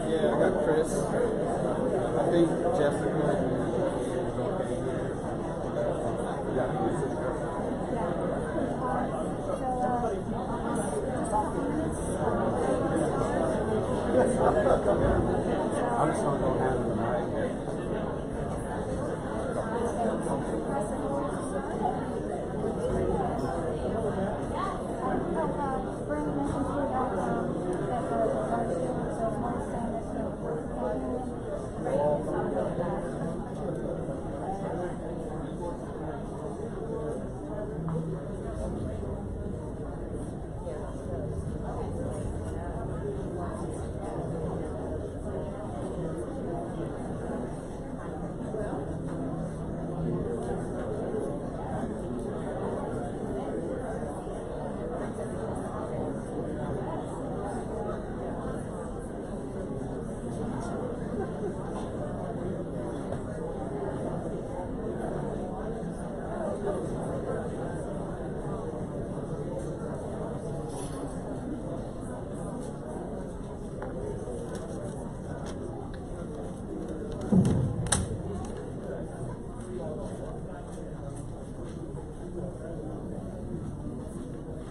Yeah, I got Chris. I think Jessica. I'm just not going to have it tonight.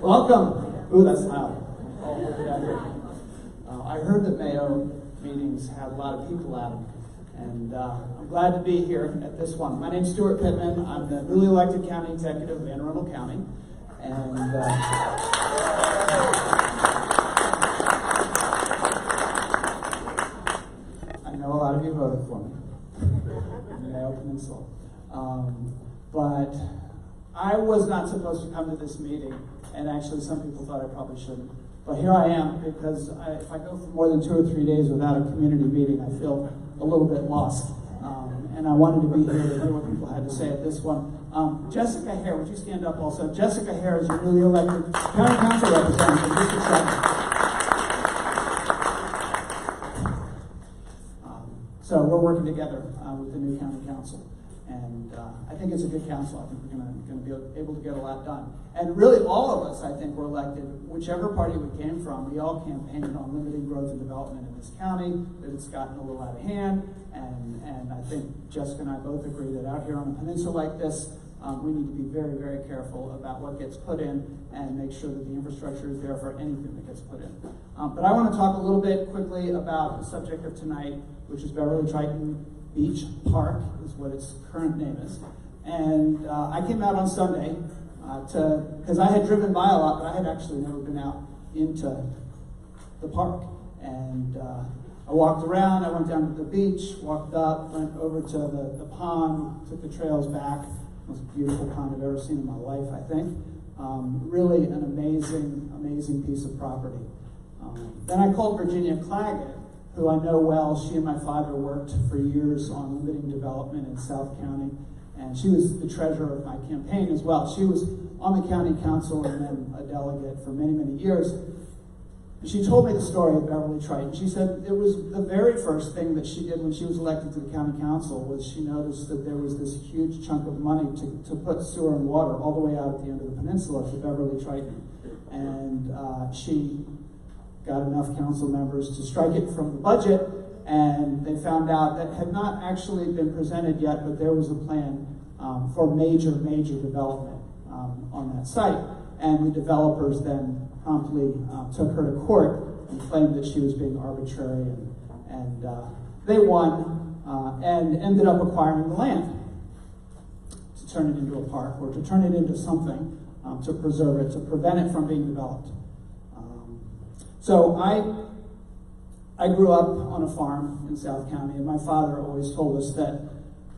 Welcome. Ooh, that's loud. I heard that Mayo meetings had a lot of people at them, and I'm glad to be here at this one. My name's Stuart Pittman. I'm the newly elected county executive of Anne Arundel County, and I know a lot of you voted for me in the Mayo Peninsula, but I was not supposed to come to this meeting. And actually, some people thought I probably shouldn't. But here I am, because if I go for more than 2 or 3 days without a community meeting, I feel a little bit lost. And I wanted to be here to hear what people had to say at this one. Jessica Hare, would you stand up also? Jessica Hare is your newly elected county council representative in District 7. So we're working together with the new county council. And I think it's a good council. I think we're going to be able to get a lot done. And really, all of us, I think, were elected, whichever party we came from, we all campaigned on limiting growth and development in this county, that it's gotten a little out of hand. And I think Jessica and I both agree that out here on a peninsula like this, we need to be very, very careful about what gets put in and make sure that the infrastructure is there for anything that gets put in. But I want to talk a little bit quickly about the subject of tonight, which is Beverly Triton Beach Park, is what its current name is. And I came out on Sunday because I had driven by a lot, but I had actually never been out into the park. And I walked around, I went down to the beach, walked up, went over to the pond, took the trails back. Most beautiful pond I've ever seen in my life, I think. Really an amazing, amazing piece of property. Then I called Virginia Claggett, who I know well. She and my father worked for years on limiting development in South County, and she was the treasurer of my campaign as well. She was on the county council and then a delegate for many, many years. And she told me the story of Beverly Triton. She said it was the very first thing that she did when she was elected to the county council was she noticed that there was this huge chunk of money to put sewer and water all the way out at the end of the peninsula to Beverly Triton. And she got enough council members to strike it from the budget, and they found out that had not actually been presented yet, but there was a plan for major development on that site. and the developers then promptly took her to court and claimed that she was being arbitrary, and they won and ended up acquiring the land to turn it into a park, or to turn it into something, to preserve it, to prevent it from being developed. So I grew up on a farm in South County, and my father always told us that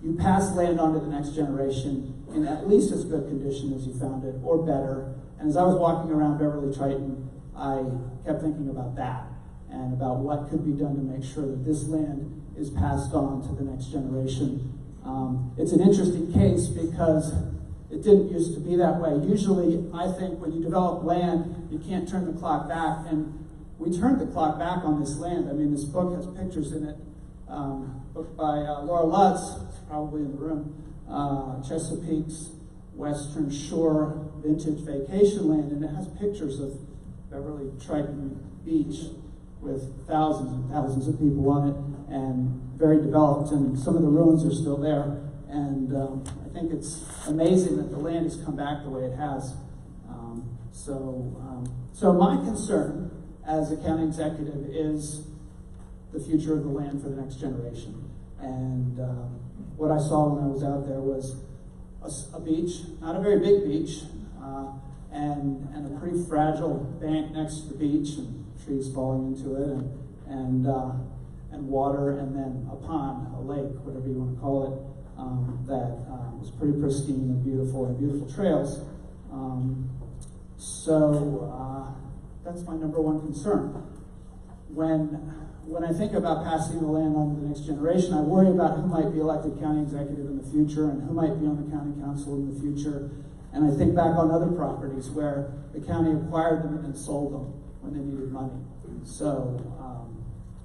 you pass land on to the next generation in at least as good condition as you found it, or better. And as I was walking around Beverly Triton, I kept thinking about that, and about what could be done to make sure that this land is passed on to the next generation. It's an interesting case because it didn't used to be that way. Usually, I think when you develop land, you can't turn the clock back, and we turned the clock back on this land. I mean, this book has pictures in it, book by Laura Lutz, probably in the room, Chesapeake's Western Shore Vintage Vacation Land, and it has pictures of Beverly Triton Beach with thousands and thousands of people on it, and very developed, and some of the ruins are still there. And I think it's amazing that the land has come back the way it has. So my concern as a county executive is the future of the land for the next generation. And what I saw when I was out there was a beach, not a very big beach, and a pretty fragile bank next to the beach, and trees falling into it, and water, and then a pond, a lake, whatever you want to call it, that was pretty pristine and beautiful trails. So that's my number one concern. When I think about passing the land on to the next generation, I worry about who might be elected county executive in the future, and who might be on the county council in the future. And I think back on other properties where the county acquired them and then sold them when they needed money. So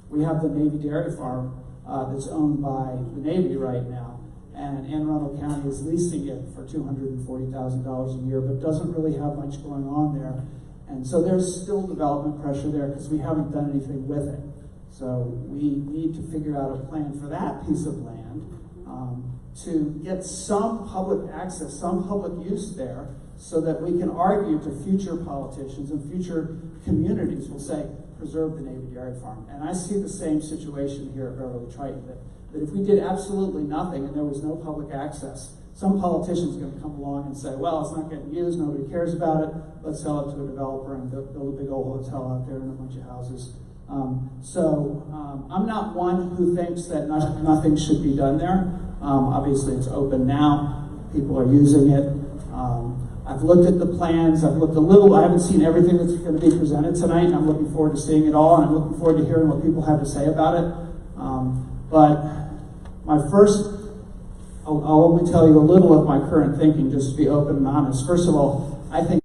we have the Navy Dairy Farm that's owned by the Navy right now, and Anne Arundel County is leasing it for $240,000 a year, but doesn't really have much going on there. And so there's still development pressure there because we haven't done anything with it. So we need to figure out a plan for that piece of land to get some public access, some public use there, so that we can argue to future politicians and future communities will say, preserve the Navy Dairy Farm. And I see the same situation here at Beverly Triton, that if we did absolutely nothing and there was no public access, some politician's going to come along and say, well, it's not getting used, nobody cares about it, let's sell it to a developer and build a big old hotel out there and a bunch of houses. I'm not one who thinks that nothing should be done there. Obviously, it's open now. People are using it. I've looked at the plans. I've looked a little. I haven't seen everything that's going to be presented tonight, and I'm looking forward to seeing it all, and I'm looking forward to hearing what people have to say about it. But I'll only tell you a little of my current thinking, just to be open and honest. First of all, I think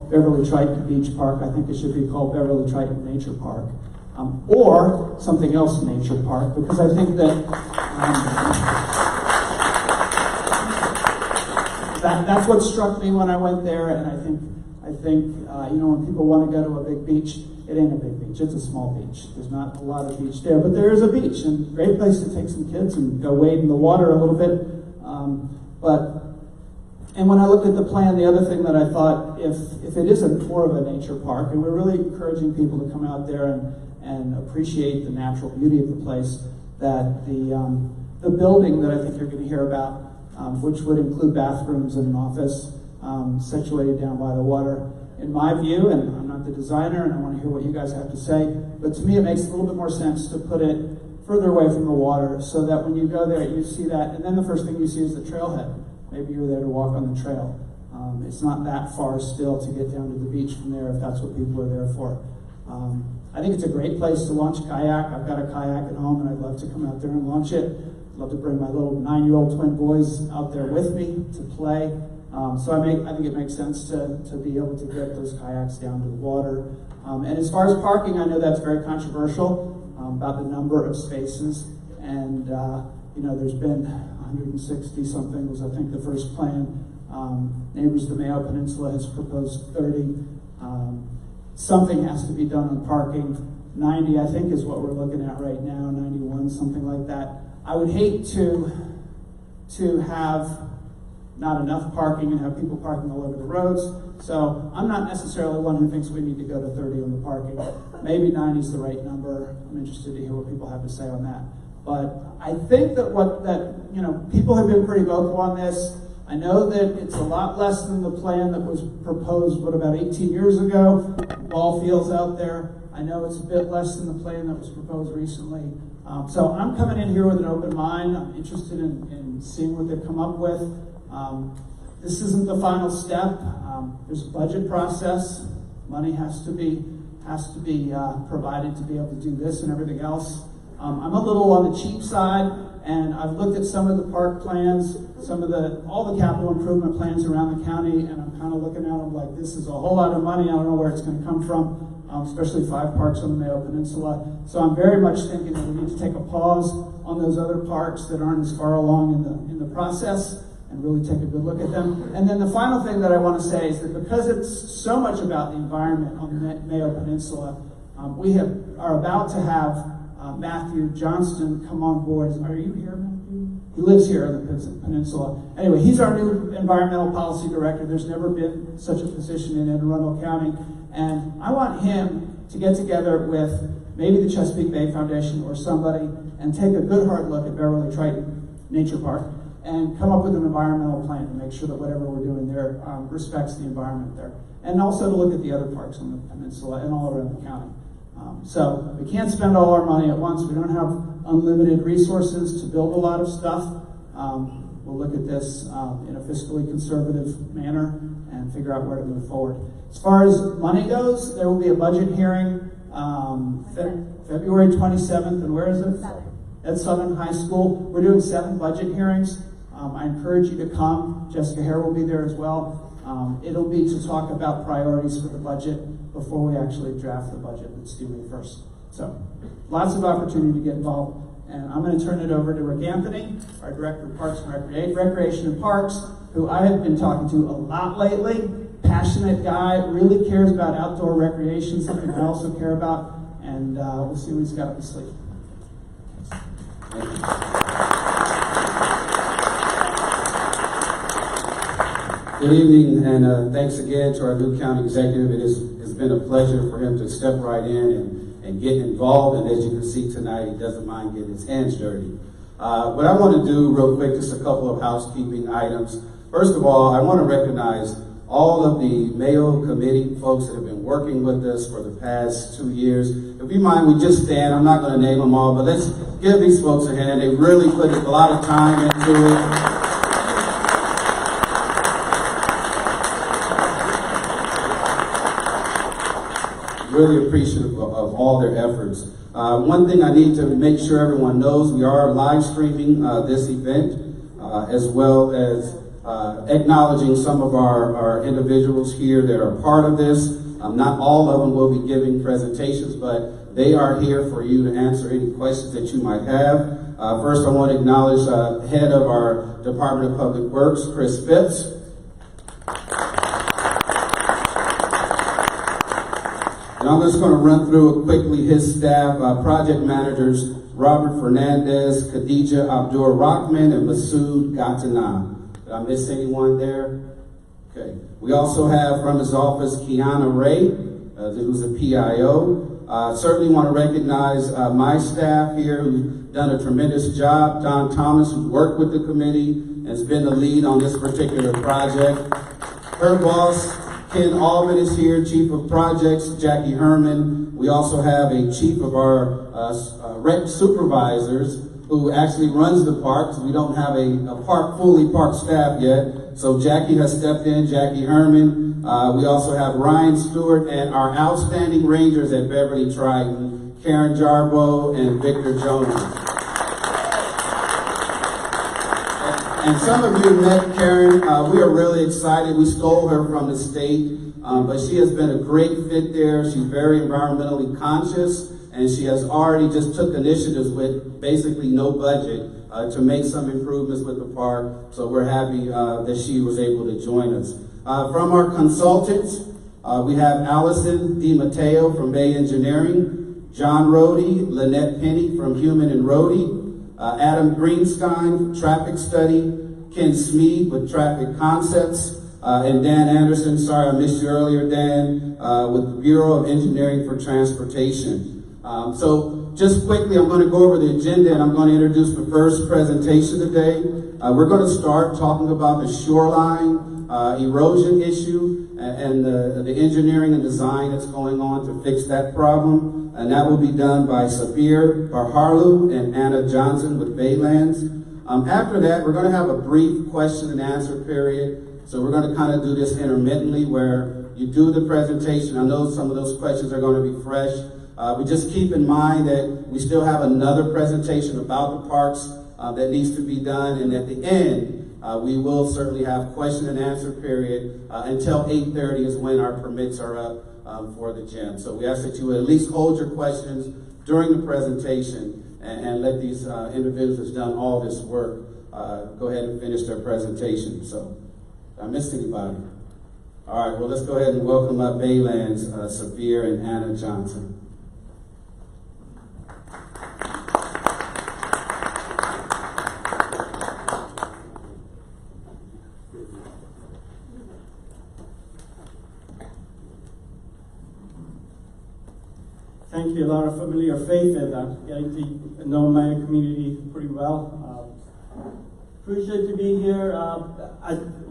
Beverly Triton Beach Park, I think it should be called Beverly Triton Nature Park, or something else Nature Park, because I think that's what struck me when I went there. And I think when people want to go to a big beach, it ain't a big beach, it's a small beach. There's not a lot of beach there, but there is a beach, and a great place to take some kids and go wade in the water a little bit. And when I looked at the plan, the other thing that I thought, if it isn't more of a nature park, and we're really encouraging people to come out there and appreciate the natural beauty of the place, that the building that I think you're going to hear about, which would include bathrooms and an office situated down by the water, in my view, and I'm not the designer and I want to hear what you guys have to say, but to me it makes a little bit more sense to put it further away from the water so that when you go there you see that, and then the first thing you see is the trailhead. Maybe you're there to walk on the trail. It's not that far still to get down to the beach from there if that's what people are there for. I think it's a great place to launch kayak. I've got a kayak at home and I'd love to come out there and launch it. I'd love to bring my little 9-year-old twin boys out there with me to play. So I think it makes sense to be able to get those kayaks down to the water. And as far as parking, I know that's very controversial about the number of spaces. And there's been 160 something was I think the first plan. Neighbors of the Mayo Peninsula has proposed 30. Something has to be done on parking. 90 I think is what we're looking at right now, 91, something like that. I would hate to have not enough parking and have people parking all over the roads. So I'm not necessarily one who thinks we need to go to 30 on the parking. Maybe 90 is the right number. I'm interested to hear what people have to say on that. But I think that people have been pretty vocal on this. I know that it's a lot less than the plan that was proposed, about 18 years ago? Ball fields out there. I know it's a bit less than the plan that was proposed recently. So I'm coming in here with an open mind. I'm interested in seeing what they come up with. This isn't the final step. There's a budget process. Money has to be provided to be able to do this and everything else. I'm a little on the cheap side, and I've looked at some of the park plans, all the capital improvement plans around the county, and I'm kind of looking at them like, this is a whole lot of money. I don't know where it's going to come from, especially 5 parks on the Mayo Peninsula. So I'm very much thinking that we need to take a pause on those other parks that aren't as far along in the process and really take a good look at them. And then the final thing that I want to say is that because it's so much about the environment on the Mayo Peninsula, we are about to have Matthew Johnston come on board. Are you here, Matthew? He lives here in the peninsula. Anyway, he's our new environmental policy director. There's never been such a position in Anne Arundel County. And I want him to get together with maybe the Chesapeake Bay Foundation or somebody and take a good hard look at Beverly Triton Nature Park and come up with an environmental plan to make sure that whatever we're doing there respects the environment there. And also to look at the other parks on the peninsula and all around the county. So we can't spend all our money at once. We don't have unlimited resources to build a lot of stuff. We'll look at this in a fiscally conservative manner and figure out where to move forward. As far as money goes, there will be a budget hearing February 27th, and where is it? At Southern High School. We're doing 7 budget hearings. I encourage you to come. Jessica Hare will be there as well. It'll be to talk about priorities for the budget before we actually draft the budget that's due May 1st. So lots of opportunity to get involved. And I'm going to turn it over to Rick Anthony, our Director of Parks and Recreation and Parks, who I have been talking to a lot lately. Passionate guy, really cares about outdoor recreation, something I also care about. And we'll see what he's got up his sleeve. Thank you. Good evening, and thanks again to our new county executive. It's been a pleasure for him to step right in and get involved, and as you can see tonight, he doesn't mind getting his hands dirty. What I want to do real quick, just a couple of housekeeping items. First of all, I want to recognize all of the Mayo Committee folks that have been working with us for the past 2 years. If you mind, we just stand. I'm not going to name them all, but let's give these folks a hand. They really put a lot of time into it. Really appreciative of all their efforts. One thing I need to make sure everyone knows, we are live streaming this event, as well as acknowledging some of our individuals here that are part of this. Not all of them will be giving presentations, but they are here for you to answer any questions that you might have. First, I want to acknowledge head of our Department of Public Works, Chris Phipps. And I'm just going to run through quickly his staff, project managers, Robert Fernandez, Khadija Abdur Rahman, and Masood Gatana. Did I miss anyone there? Okay. We also have from his office, Kiana Ray, who's a PIO. Certainly want to recognize my staff here who's done a tremendous job. Don Thomas, who worked with the committee and has been the lead on this particular project. Her boss, Ken Alvin, is here, Chief of Projects, Jackie Herman. We also have a Chief of our rec supervisors who actually runs the parks. We don't have a fully park staff yet. So Jackie has stepped in, Jackie Herman. We also have Ryan Stewart and our outstanding rangers at Beverly Triton, Karen Jarbo and Victor Jones. And some of you met Karen. We are really excited. We stole her from the state, but she has been a great fit there. She's very environmentally conscious, and she has already just took initiatives with basically no budget to make some improvements with the park. So we're happy that she was able to join us. From our consultants, we have Allison DiMatteo from Bay Engineering, John Rohde, Lynette Penny from Human and Rohde, Adam Greenstein, Traffic Study, Ken Smead with Traffic Concepts, and Dan Anderson, sorry I missed you earlier, Dan, with the Bureau of Engineering for Transportation. So just quickly, I'm going to go over the agenda and I'm going to introduce the first presentation today. We're going to start talking about the shoreline erosion issue and the engineering and design that's going on to fix that problem. And that will be done by Sabir Barharlu and Anna Johnson with Baylands. After that, we're going to have a brief question and answer period. So we're going to kind of do this intermittently where you do the presentation. I know some of those questions are going to be fresh. But just keep in mind that we still have another presentation about the parks that needs to be done. And at the end, we will certainly have question and answer period until 8:30 is when our permits are up for the gym. So we ask that you at least hold your questions during the presentation and let these individuals who've done all this work go ahead and finish their presentation. So, did I miss anybody? All right, well, let's go ahead and welcome up Baylands, Sabir and Anna Johnson. Thank you. A lot of familiar faces. I'm getting to know my community pretty well. Appreciate to be here.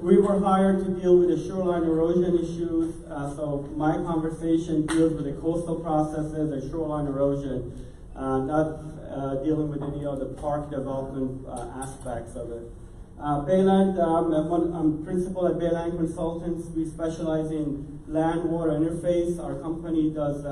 We were hired to deal with the shoreline erosion issues, so my conversation deals with the coastal processes and shoreline erosion, not dealing with any of the park development aspects of it. Bayland, I'm principal at Bayland Consultants. We specialize in land-water interface. Our company does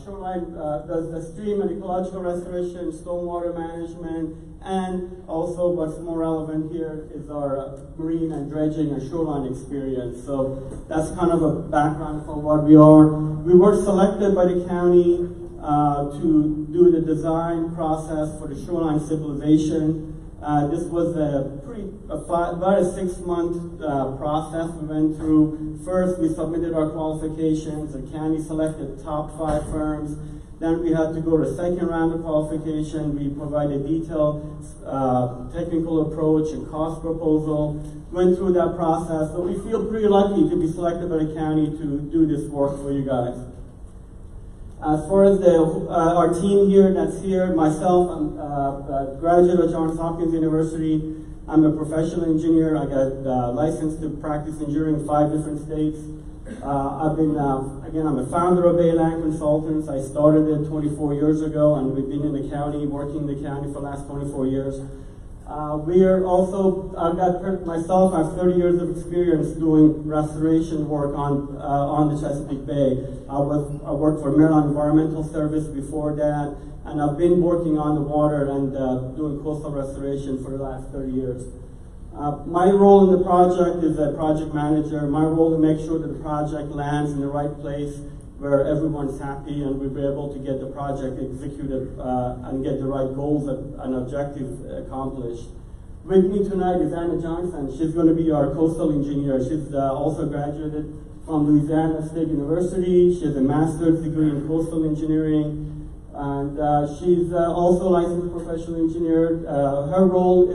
shoreline, does the stream and ecological restoration, stormwater management, and also what's more relevant here is our marine and dredging and shoreline experience. So that's kind of a background for what we are. We were selected by the county to do the design process for the shoreline civilization. This was about a 6-month process we went through. First, we submitted our qualifications. The county selected top 5 firms. Then we had to go to a second round of qualification. We provided detailed technical approach and cost proposal. Went through that process. So we feel pretty lucky to be selected by the county to do this work for you guys. As far as our team here that's here, myself, I'm a graduate of Johns Hopkins University. I'm a professional engineer. I got licensed to practice engineering in 5 different states. I've been, again, I'm a founder of Bayland Consultants. I started it 24 years ago, and we've been in the county, working in the county for the last 24 years. We are also, myself, I have 30 years of experience doing restoration work on the Chesapeake Bay. I worked for Maryland Environmental Service before that, and I've been working on the water and doing coastal restoration for the last 30 years. My role in the project is a project manager. My role is to make sure that the project lands in the right place where everyone's happy and we'll be able to get the project executed and get the right goals and objectives accomplished. With me tonight is Anna Johnson. She's going to be our coastal engineer. She's also graduated from Louisiana State University. She has a master's degree in coastal engineering. And she's also a licensed professional engineer. Her role,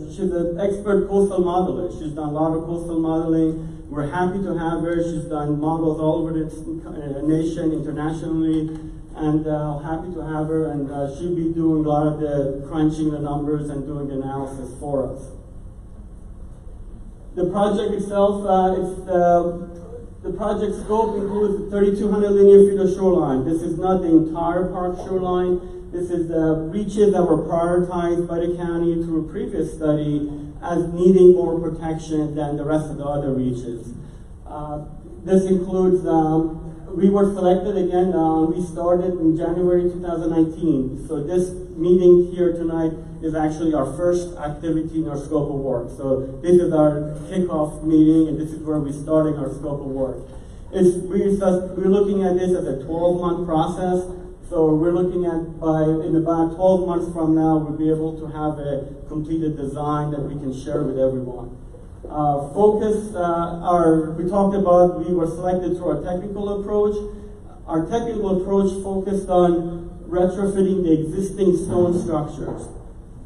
she's an expert coastal modeler. She's done a lot of coastal modeling. We're happy to have her. She's done models all over the nation, internationally, and happy to have her. And she'll be doing a lot of the crunching the numbers and doing the analysis for us. The project itself, the project scope includes 3,200 linear feet of shoreline. This is not the entire park shoreline. This is the reaches that were prioritized by the county through a previous study as needing more protection than the rest of the other reaches. This includes, we were selected again, we started in January 2019. So this meeting here tonight is actually our first activity in our scope of work. So this is our kickoff meeting, and this is where we're starting our scope of work. We're looking at this as a 12-month process. So we're looking at in about 12 months from now, we'll be able to have a completed design that we can share with everyone. We talked about, we were selected through our technical approach. Our technical approach focused on retrofitting the existing stone structures.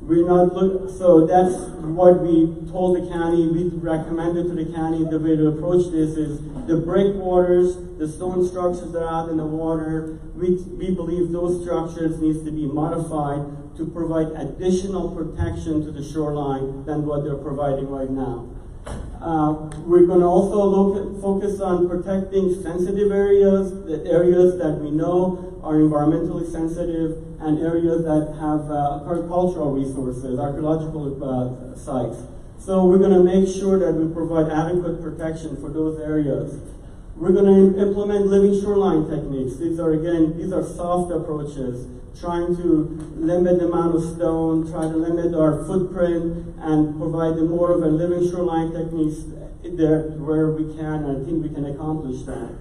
We're not so that's what we told the county. We recommended to the county the way to approach this is the breakwaters, the stone structures that are out in the water. We believe those structures needs to be modified to provide additional protection to the shoreline than what they're providing right now. We're going to also focus on protecting sensitive areas, the areas that we know are environmentally sensitive, and areas that have cultural resources, archaeological sites. So we're going to make sure that we provide adequate protection for those areas. We're going to implement living shoreline techniques. These are soft approaches, trying to limit the amount of stone, try to limit our footprint, and provide more of a living shoreline techniques there where we can, and I think we can accomplish that.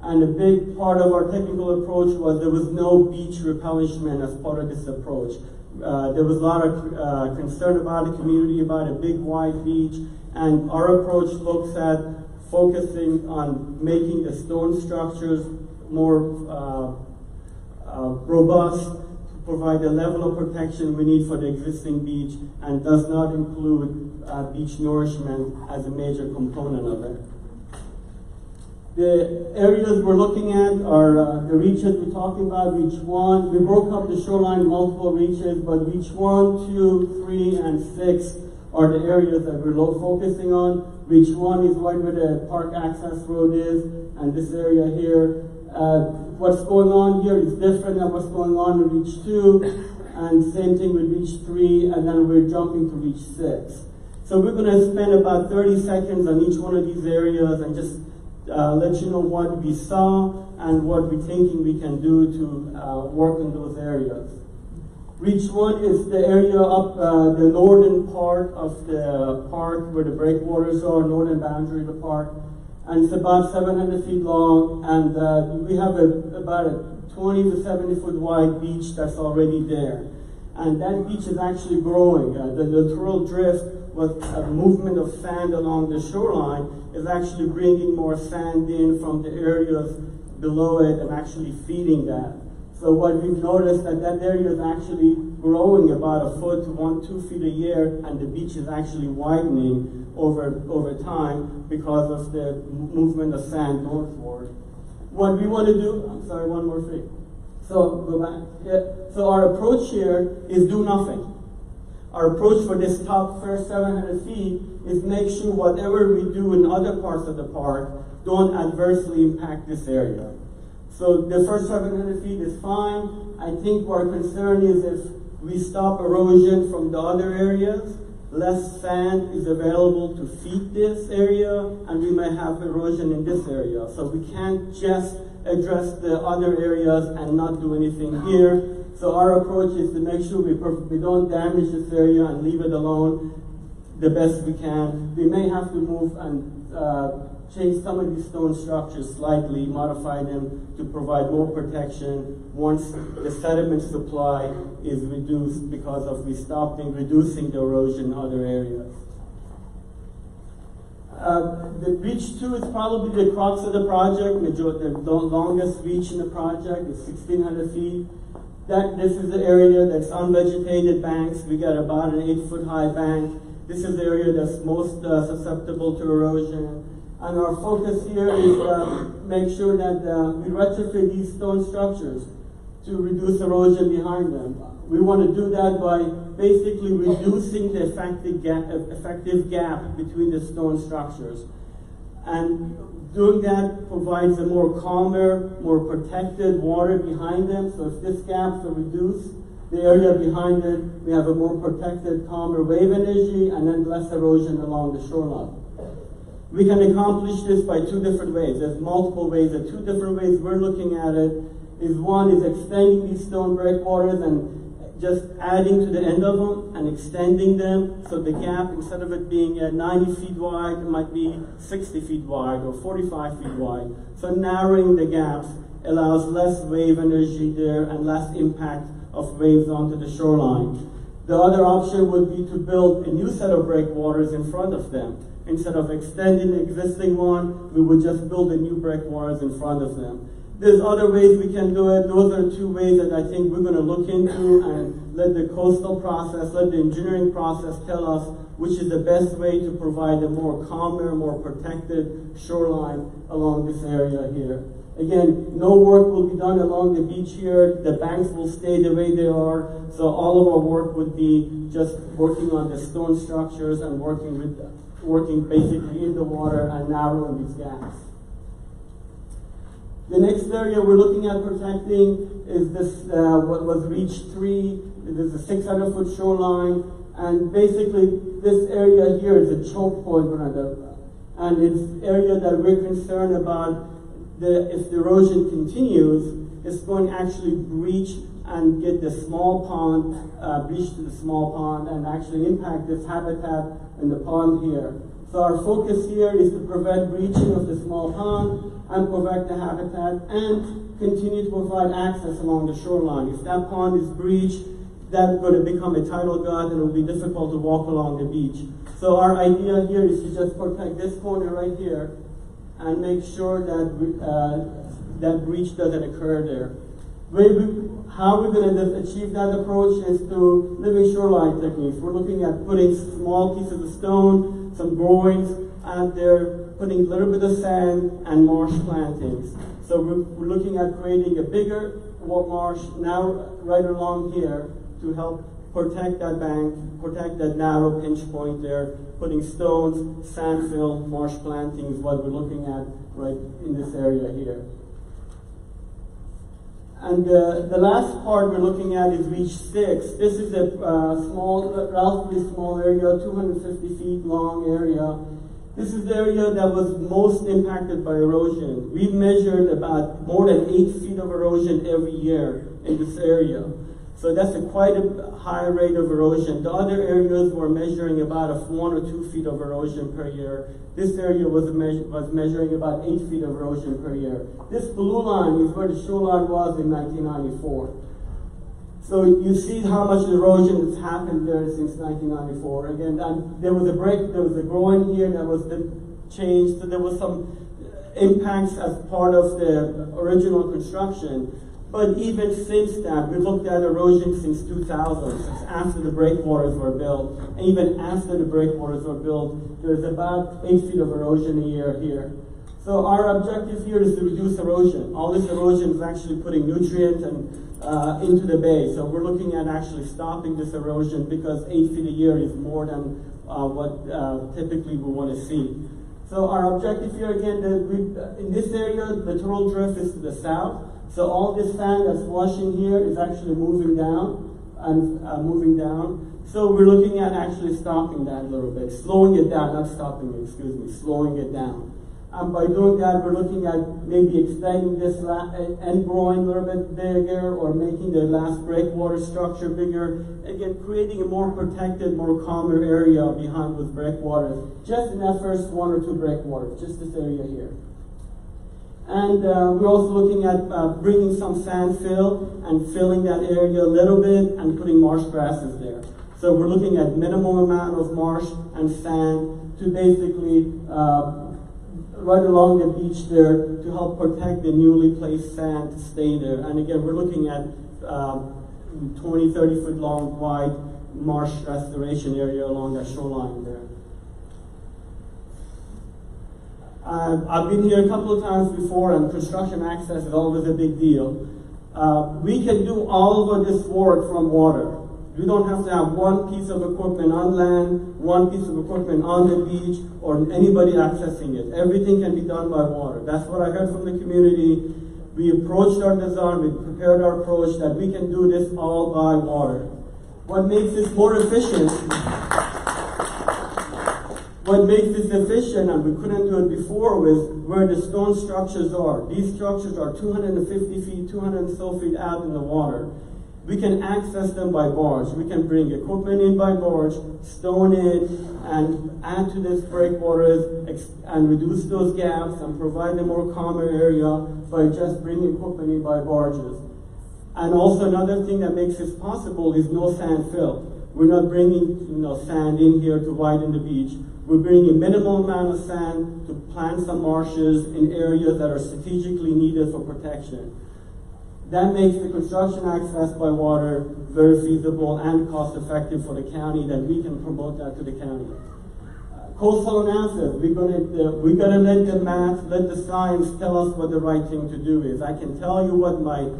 And a big part of our technical approach was there was no beach replenishment as part of this approach. There was a lot of concern about the community about a big wide beach, and our approach looks at focusing on making the stone structures more robust, to provide the level of protection we need for the existing beach, and does not include beach nourishment as a major component of it. The areas we're looking at are the reaches we're talking about. Reach 1, we broke up the shoreline in multiple reaches, but reach 1, 2, 3, and 6 are the areas that we're focusing on. Reach 1 is right where the park access road is, and this area here. What's going on here is different than what's going on in reach 2, and same thing with reach 3, and then we're jumping to reach 6. So we're going to spend about 30 seconds on each one of these areas and just let you know what we saw and what we're thinking we can do to work in those areas. Reach 1 is the area up the northern part of the park where the breakwaters are, northern boundary of the park. And it's about 700 feet long, and we have about a 20 to 70 foot wide beach that's already there. And that beach is actually growing. The littoral drift with a movement of sand along the shoreline is actually bringing more sand in from the areas below it and actually feeding that. So what we've noticed that area is actually growing about a foot to 2 feet a year, and the beach is actually widening over time because of the movement of sand northward. What we want to do, I'm sorry, one more thing. So go back. Yeah. So our approach here is do nothing. Our approach for this top first 700 feet is make sure whatever we do in other parts of the park don't adversely impact this area. So the first 700 feet is fine. I think our concern is if we stop erosion from the other areas, less sand is available to feed this area, and we may have erosion in this area. So we can't just address the other areas and not do anything here. So our approach is to make sure we don't damage this area and leave it alone the best we can. We may have to move and change some of these stone structures slightly, modify them to provide more protection once the sediment supply is reduced because of we stopped in reducing the erosion in other areas. The reach 2 is probably the crux of the project. The longest reach in the project is 1,600 feet. This is the area that's unvegetated banks. We got about an 8-foot high bank. This is the area that's most susceptible to erosion. And our focus here is make sure that we retrofit these stone structures to reduce erosion behind them. We want to do that by basically reducing the effective gap between the stone structures. And doing that provides a more calmer, more protected water behind them. So if this gaps are reduced, the area behind it, we have a more protected, calmer wave energy, and then less erosion along the shoreline. We can accomplish this by 2 different ways. There's multiple ways. The 2 different ways we're looking at it is one is extending these stone breakwaters and just adding to the end of them and extending them so the gap, instead of it being 90 feet wide, it might be 60 feet wide or 45 feet wide. So narrowing the gaps allows less wave energy there and less impact of waves onto the shoreline. The other option would be to build a new set of breakwaters in front of them. Instead of extending the existing one, we would just build the new breakwaters in front of them. There's other ways we can do it. Those are two ways that I think we're going to look into and let the coastal process, let the engineering process tell us which is the best way to provide a more calmer, more protected shoreline along this area here. Again, no work will be done along the beach here. The banks will stay the way they are. So all of our work would be just working on the stone structures and working basically in the water and narrowing these gaps. The next area we're looking at protecting is this, what was Reach 3. It is a 600-foot shoreline. And basically, this area here is a choke point, and it's an area that we're concerned about. If the erosion continues, it's going to actually breach and get the small pond, breach to the small pond, and actually impact this habitat in the pond here. So our focus here is to prevent breaching of the small pond and protect the habitat and continue to provide access along the shoreline. If that pond is breached, that's going to become a tidal gut and it will be difficult to walk along the beach. So our idea here is to just protect this corner right here and make sure that that breach doesn't occur there. How we're going to achieve that approach is through living shoreline techniques. We're looking at putting small pieces of stone, some groins out there, putting a little bit of sand and marsh plantings. So we're looking at creating a bigger marsh now right along here to help protect that bank, protect that narrow pinch point there, putting stones, sand fill, marsh plantings, what we're looking at right in this area here. And the last part we're looking at is Reach 6. This is a relatively small area, 250 feet long area. This is the area that was most impacted by erosion. We've measured about more than 8 feet of erosion every year in this area. So that's quite a high rate of erosion. The other areas were measuring about 1 or 2 feet of erosion per year. This area was measuring about 8 feet of erosion per year. This blue line is where the shoreline was in 1994. So you see how much erosion has happened there since 1994. Again, there was a groin here that was changed, so there was some impacts as part of the original construction. But even since that, we looked at erosion since 2000, since after the breakwaters were built. And even after the breakwaters were built, there's about 8 feet of erosion a year here. So our objective here is to reduce erosion. All this erosion is actually putting nutrients into the bay. So we're looking at actually stopping this erosion because 8 feet a year is more than what typically we want to see. So our objective here again, in this area, the turtle drift is to the south. So all this sand that's washing here is actually moving down and moving down. So we're looking at actually stopping that a little bit, slowing it down, not stopping it, excuse me, slowing it down. And by doing that, we're looking at maybe extending this end groin a little bit bigger or making the last breakwater structure bigger. Again, creating a more protected, more calmer area behind those breakwaters. Just in that first 1 or 2 breakwaters, just this area here. And we're also looking at bringing some sand fill and filling that area a little bit and putting marsh grasses there. So we're looking at minimal amount of marsh and sand to basically right along the beach there to help protect the newly placed sand to stay there. And again, we're looking at 20, 30 foot long wide marsh restoration area along that shoreline there. I've been here a couple of times before, and construction access is always a big deal. We can do all of this work from water. We don't have to have one piece of equipment on land, one piece of equipment on the beach, or anybody accessing it. Everything can be done by water. That's what I heard from the community. We approached our design, we prepared our approach that we can do this all by water. What makes this more efficient? What makes this efficient, and we couldn't do it before, was where the stone structures are. These structures are 250 feet, 200 and so feet out in the water. We can access them by barge. We can bring equipment in by barge, stone in, and add to this breakwaters and reduce those gaps and provide a more calmer area by just bringing equipment in by barges. And also another thing that makes this possible is no sand fill. We're not bringing sand in here to widen the beach. We're bringing a minimal amount of sand to plant some marshes in areas that are strategically needed for protection. That makes the construction access by water very feasible and cost effective for the county, that we can promote that to the county. Coastal analysis, we gotta let the math, let the science tell us what the right thing to do is. I can tell you what my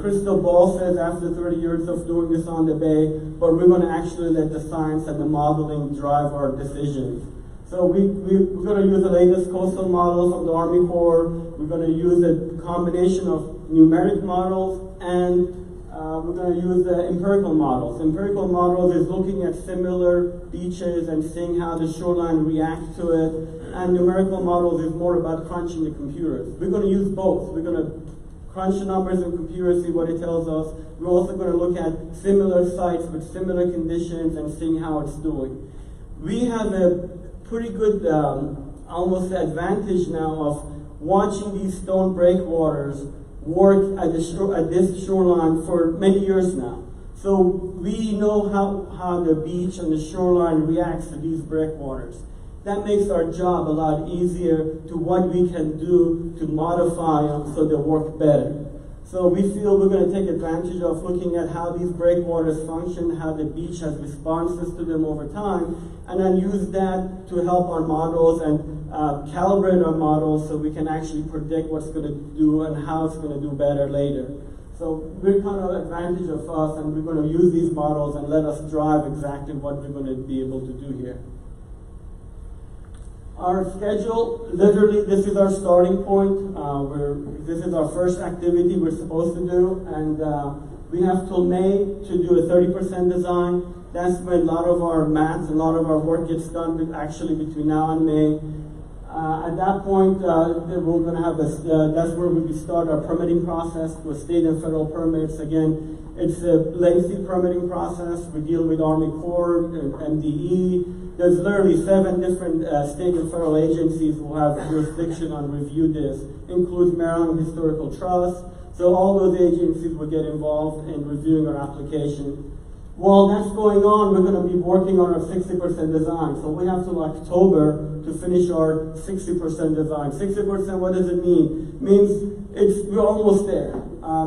crystal ball says after 30 years of doing this on the bay, but we're going to actually let the science and the modeling drive our decisions. So we're going to use the latest coastal models from the Army Corps. We're going to use a combination of numeric models, and we're going to use the empirical models. Empirical models is looking at similar beaches and seeing how the shoreline reacts to it, and numerical models is more about crunching the computers. We're going to use both. We're going to crunch the numbers in computers, see what it tells us. We're also going to look at similar sites with similar conditions and seeing how it's doing. We have a pretty good almost advantage now of watching these stone breakwaters work at this shoreline for many years now. So we know how the beach and the shoreline reacts to these breakwaters. That makes our job a lot easier to what we can do to modify them so they work better. So we feel we're going to take advantage of looking at how these breakwaters function, how the beach has responses to them over time, and then use that to help our models and calibrate our models so we can actually predict what's going to do and how it's going to do better later. So we're kind of advantage of us, and we're going to use these models and let us drive exactly what we're going to be able to do here. Our schedule, literally, this is our starting point. This is our first activity we're supposed to do, and we have till May to do a 30% design. That's when a lot of our math and a lot of our work gets done actually between now and May. At that point, we're going to have that's where we start our permitting process with state and federal permits. Again, it's a lengthy permitting process. We deal with Army Corps and MDE. There's literally 7 different state and federal agencies who have jurisdiction on review this. Includes Maryland Historical Trust. So all those agencies will get involved in reviewing our application. While that's going on, we're going to be working on our 60% design. So we have till October to finish our 60% design. 60%, what does it mean? Means we're almost there.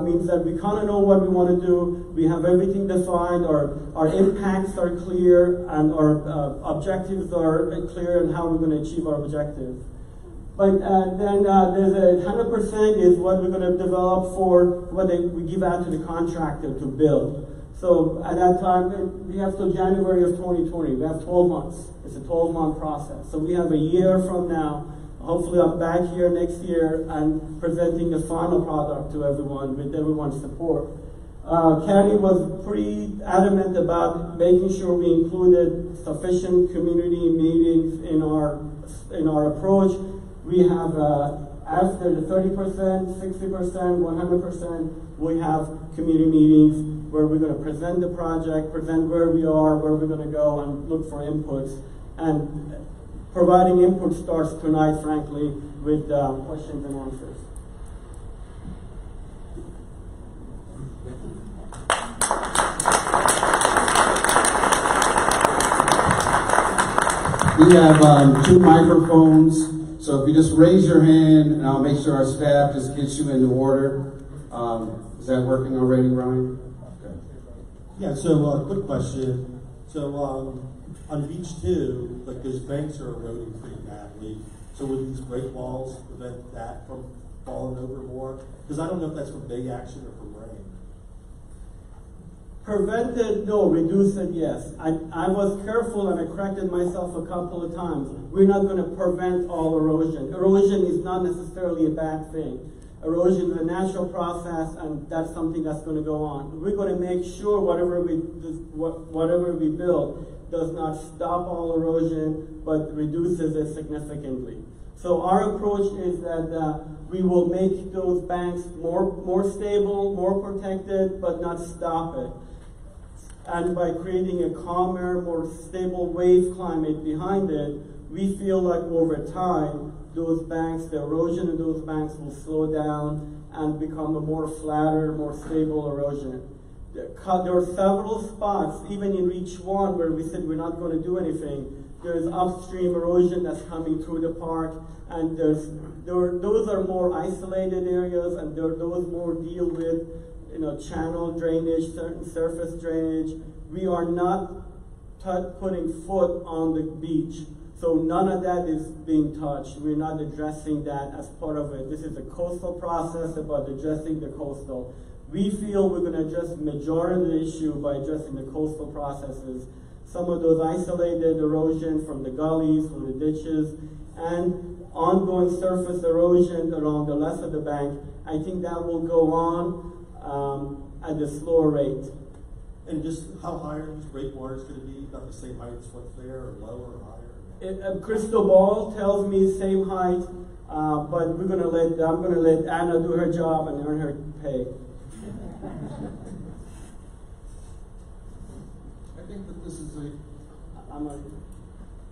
Means that we kind of know what we want to do. We have everything defined. Our impacts are clear, and our objectives are clear, and how we're going to achieve our objectives. But then there's 100% is what we're going to develop for what we give out to the contractor to build. So at that time, we have till January of 2020. We have 12 months. It's a 12-month process. So we have a year from now. Hopefully I'm back here next year and presenting the final product to everyone with everyone's support. County was pretty adamant about making sure we included sufficient community meetings in our approach. We have after the 30%, 60%, 100%, we have community meetings where we're going to present the project, present where we are, where we're going to go, and look for inputs. And providing input starts tonight, frankly, with questions and answers. We have 2 microphones, so if you just raise your hand, and I'll make sure our staff just gets you into order. Is that working already, Ryan? Okay. Yeah, so quick question. So on beach 2, like those banks are eroding pretty badly. So would these break walls prevent that from falling over more? Because I don't know if that's from bay action or from rain. Prevented, no. Reduce it, yes. I was careful and I corrected myself a couple of times. We're not going to prevent all erosion. Erosion is not necessarily a bad thing. Erosion is a natural process, and that's something that's going to go on. We're going to make sure whatever we build does not stop all erosion, but reduces it significantly. So our approach is that we will make those banks more stable, more protected, but not stop it. And by creating a calmer, more stable wave climate behind it, we feel like over time, those banks, the erosion in those banks will slow down and become a more flatter, more stable erosion. There are several spots, even in Reach 1, where we said we're not going to do anything. There's upstream erosion that's coming through the park, and those are more isolated areas, and those more deal with channel drainage, certain surface drainage. We are not putting foot on the beach, so none of that is being touched. We're not addressing that as part of it. This is a coastal process about addressing the coastal. We feel we're going to address the majority of the issue by addressing the coastal processes. Some of those isolated erosion from the gullies, from the ditches, and ongoing surface erosion along the left of the bank, I think that will go on at a slower rate. And just how high are these breakwaters going to be? About the same height as what's there, or lower or higher? A crystal ball tells me same height, but I'm gonna let Anna do her job and earn her pay. I think that this is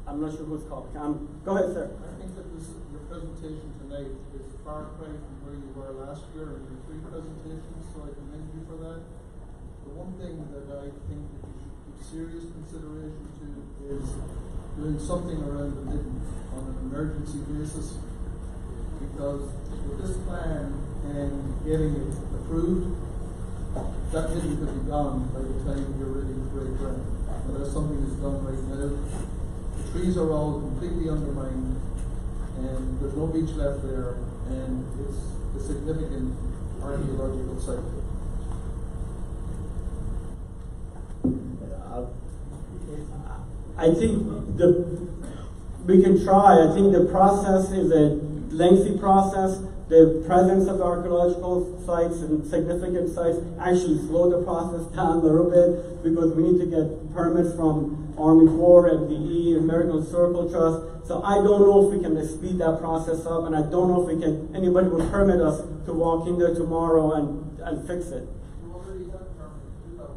I'm not sure who's calling. Go ahead, sir. I think that your presentation tonight is far cry from where you were last year in your 3 presentations, so I commend you for that. The one thing that I think that you should give serious consideration to is doing something around the midden on an emergency basis, because with this plan and getting it approved, that midden could be gone by the time you're ready to break ground. Unless something is done right now. The trees are all completely undermined, and there's no beach left there, and it's a significant archaeological site. I think we can try. I think the process is a lengthy process. The presence of archaeological sites and significant sites actually slow the process down a little bit, because we need to get permits from Army Corps, MDE, American Historical Trust. So I don't know if we can speed that process up, and I don't know if anybody will permit us to walk in there tomorrow and fix it. You already have a permit to do that.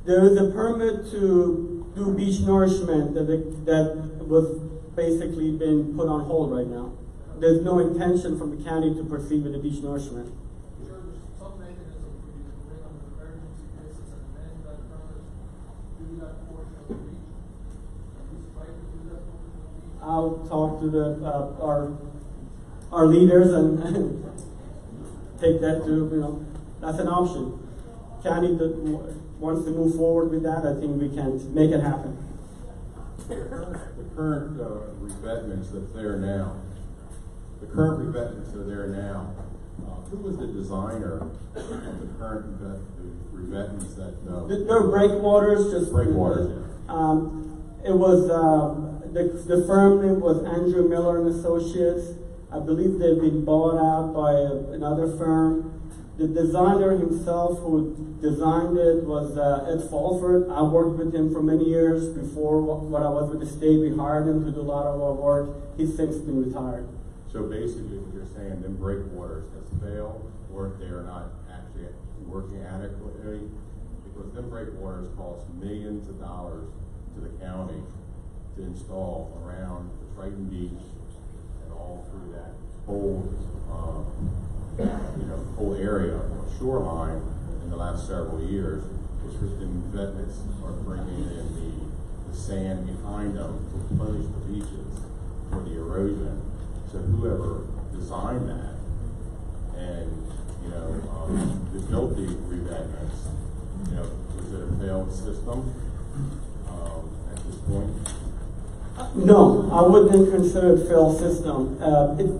There is a permit to do beach nourishment that was basically been put on hold right now. There's no intention from the county to proceed with the beach nourishment. Sure, there's some mechanism for you to bring on an emergency basis and amend that permit, do that portion of the beach. Are you trying to do that portion of the beach? I'll talk to our leaders and take that to, that's an option. County that wants to move forward with that, I think we can make it happen. The current revetments that's there now, the current revetments that are there now, who was the designer of the current revetments that? They're breakwaters, just Breakwaters. It was the firm name was Andrew Miller and Associates. I believe they've been bought out by another firm. The designer himself who designed it was Ed Falford. I worked with him for many years. Before when I was with the state, we hired him to do a lot of our work. He's since been retired. So basically what you're saying, them breakwaters has failed, or they are not actually working adequately, because them breakwaters cost millions of dollars to the county to install around the Triton Beach and all through that whole whole area or shoreline in the last several years. It's just been revetments are bringing in the sand behind them to punish the beaches for the erosion. So whoever designed that and to build these revetments, was it a failed system at this point? No, I wouldn't consider it a failed system.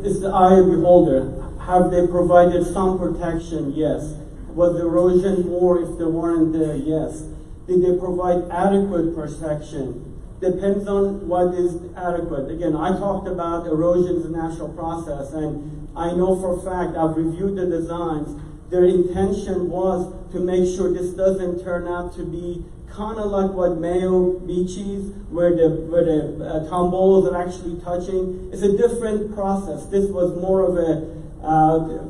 It's the eye of the beholder. Have they provided some protection? Yes. Was the erosion more if they weren't there? Yes. Did they provide adequate protection? Depends on what is adequate. Again, I talked about erosion as a natural process, and I know for a fact, I've reviewed the designs, their intention was to make sure this doesn't turn out to be kind of like what Mayo Beach is, where the tombolas are actually touching. It's a different process. This was more of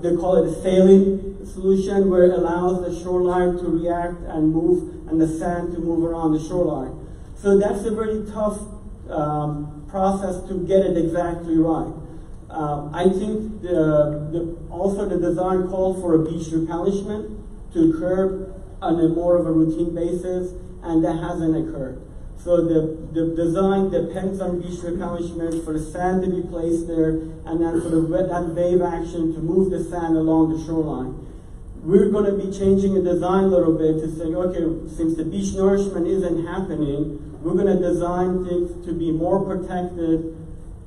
they call it a saline solution, where it allows the shoreline to react and move, and the sand to move around the shoreline. So that's a very tough process to get it exactly right. I think also the design called for a beach replenishment to occur on a more of a routine basis, and that hasn't occurred. So the design depends on beach replenishment for the sand to be placed there, and then for that wave action to move the sand along the shoreline. We're going to be changing the design a little bit to say, okay, since the beach nourishment isn't happening, we're going to design things to be more protected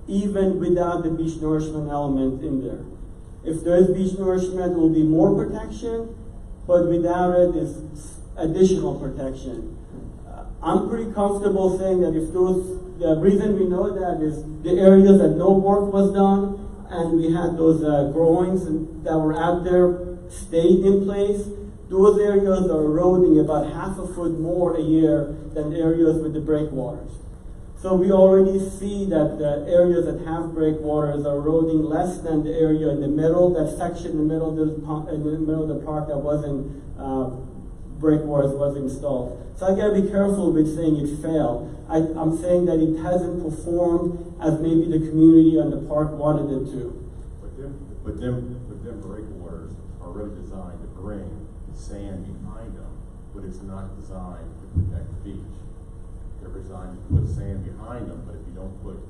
even without the beach nourishment element in there. If there is beach nourishment, it will be more protection, but without it, is additional protection. I'm pretty comfortable saying that if the reason we know that is the areas that no work was done, and we had those growings that were out there stayed in place, those areas are eroding about 1/2 foot more a year than the areas with the breakwaters. So we already see that the areas that have breakwaters are eroding less than the area in the middle, that section in the middle of the park that wasn't breakwaters was installed. So I gotta be careful with saying it failed. I'm saying that it hasn't performed as maybe the community and the park wanted it to. But them breakwaters are really designed to bring sand behind them, but it's not designed to protect the beach. They're designed to put sand behind them, but if you don't put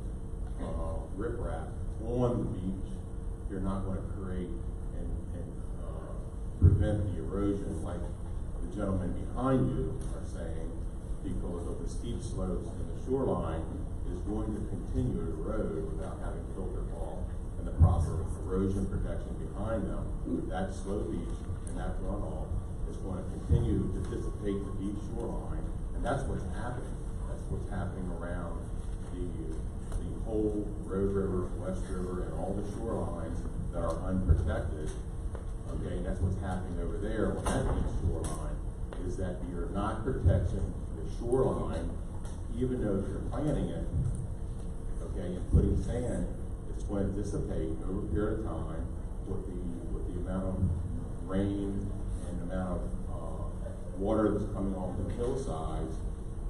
riprap on the beach, you're not going to create and prevent the erosion like the gentlemen behind you are saying, because of the steep slopes in the shoreline is going to continue to erode without having filter fall and the proper erosion protection behind them. That slow beach and that runoff is going to continue to dissipate the beach shoreline, and that's what's happening. That's what's happening around the whole Road River, West River, and all the shorelines that are unprotected. Okay, and that's what's happening over there on that beach shoreline, is that you're not protecting the shoreline, even though you're planting it, okay, and putting sand, it's going to dissipate over a period of time with the amount of rain and the amount of water that's coming off the hillsides.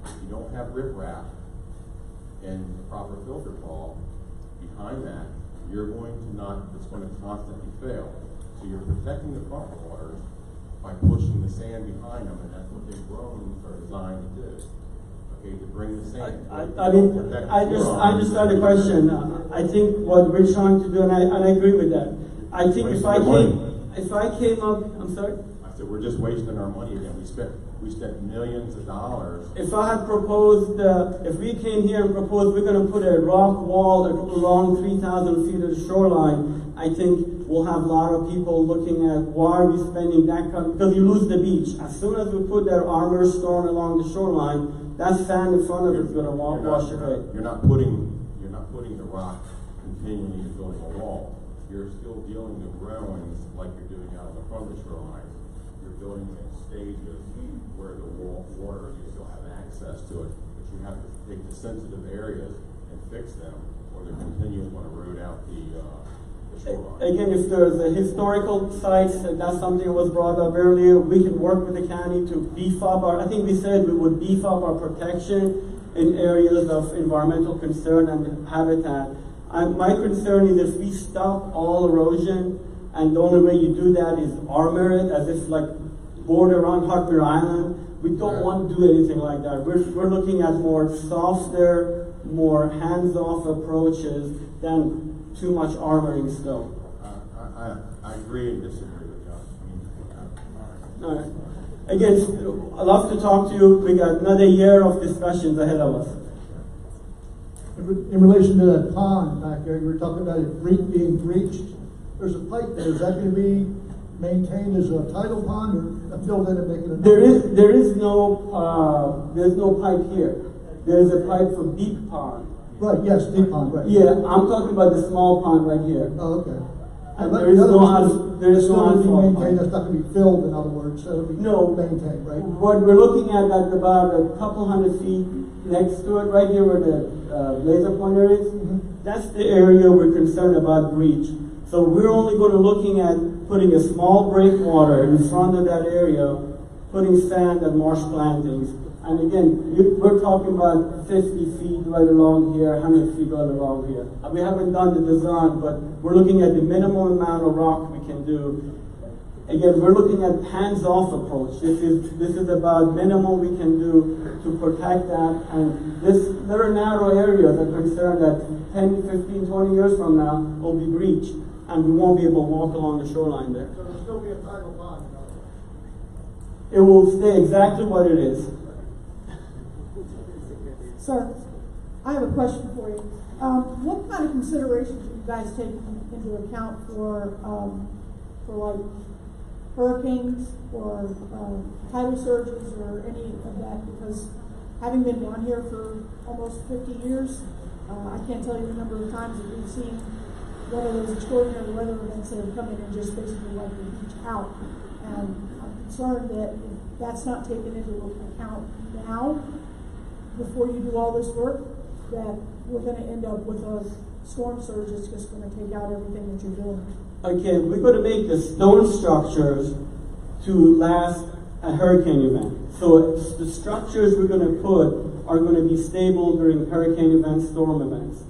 If you don't have riprap and the proper filter fall behind that, you're going to it's going to constantly fail. So you're protecting the front waters by pushing the sand behind them, and that's what the drones are designed to do. Okay, to bring the sand. I understand the question. I think what we're trying to do, and I agree with that. I think if I came up, I'm sorry? I said we're just wasting our money again. We spent millions of dollars. If I had proposed, if we came here and proposed we're going to put a rock wall along 3,000 feet of the shoreline, I think we'll have a lot of people looking at why are we spending that kind of, because you lose the beach. As soon as we put that armor stone along the shoreline, that sand in front of it is going to wash away. You're not putting the rock continually and building a wall. You're still dealing with growings like you're doing out on the front of the shoreline. You're building in stages where the water, you still have access to it, but you have to take the sensitive areas and fix them, or they're continually going to erode out the shoreline. Again, if there's a historical sites, and that's something that was brought up earlier, we can work with the county to beef up I think we said we would beef up our protection in areas of environmental concern and habitat. My concern is if we stop all erosion, and the only way you do that is armor it as if like border around Hartmere Island. We don't want to do anything like that. We're looking at more softer, more hands-off approaches than too much armoring stuff. I agree and disagree with you. All right. Again, I'd love to talk to you. We got another year of discussions ahead of us. In relation to that pond back there, you were talking about it being breached. There's a pipe there. Is that going to be maintained as a tidal pond, or filled in and making it? There's no pipe here. There's a pipe for deep pond. Right. Yes, deep pond. Right. Yeah, I'm talking about the small pond right here. Oh, okay. And there is no asphalt maintained. That's not going to be filled. In other words, so it'll be maintained, right? What we're looking at about a couple hundred feet next to it, right here where the laser pointer is. Mm-hmm. That's the area we're concerned about breach. So we're only going to looking at putting a small breakwater in front of that area, putting sand and marsh plantings. And again, we're talking about 50 feet right along here, 100 feet right along here. We haven't done the design, but we're looking at the minimum amount of rock we can do. Again, we're looking at hands-off approach. This is about minimum we can do to protect that. And there are narrow areas that are concerned that 10, 15, 20 years from now will be breached, and we won't be able to walk along the shoreline there. So there'll still be a tidal pond, you know? It will stay exactly what it is. Sir, I have a question for you. What kind of considerations do you guys take into account for like hurricanes or tidal surges or any of that? Because having been down here for almost 50 years, I can't tell you the number of times that we've seen one of those extraordinary weather events that have come in and just basically wiped the beach out. And I'm concerned that if that's not taken into account now, before you do all this work, that we're going to end up with a storm surge that's just going to take out everything that you're doing. Okay, we're going to make the stone structures to last a hurricane event. So the structures we're going to put are going to be stable during hurricane events, storm events.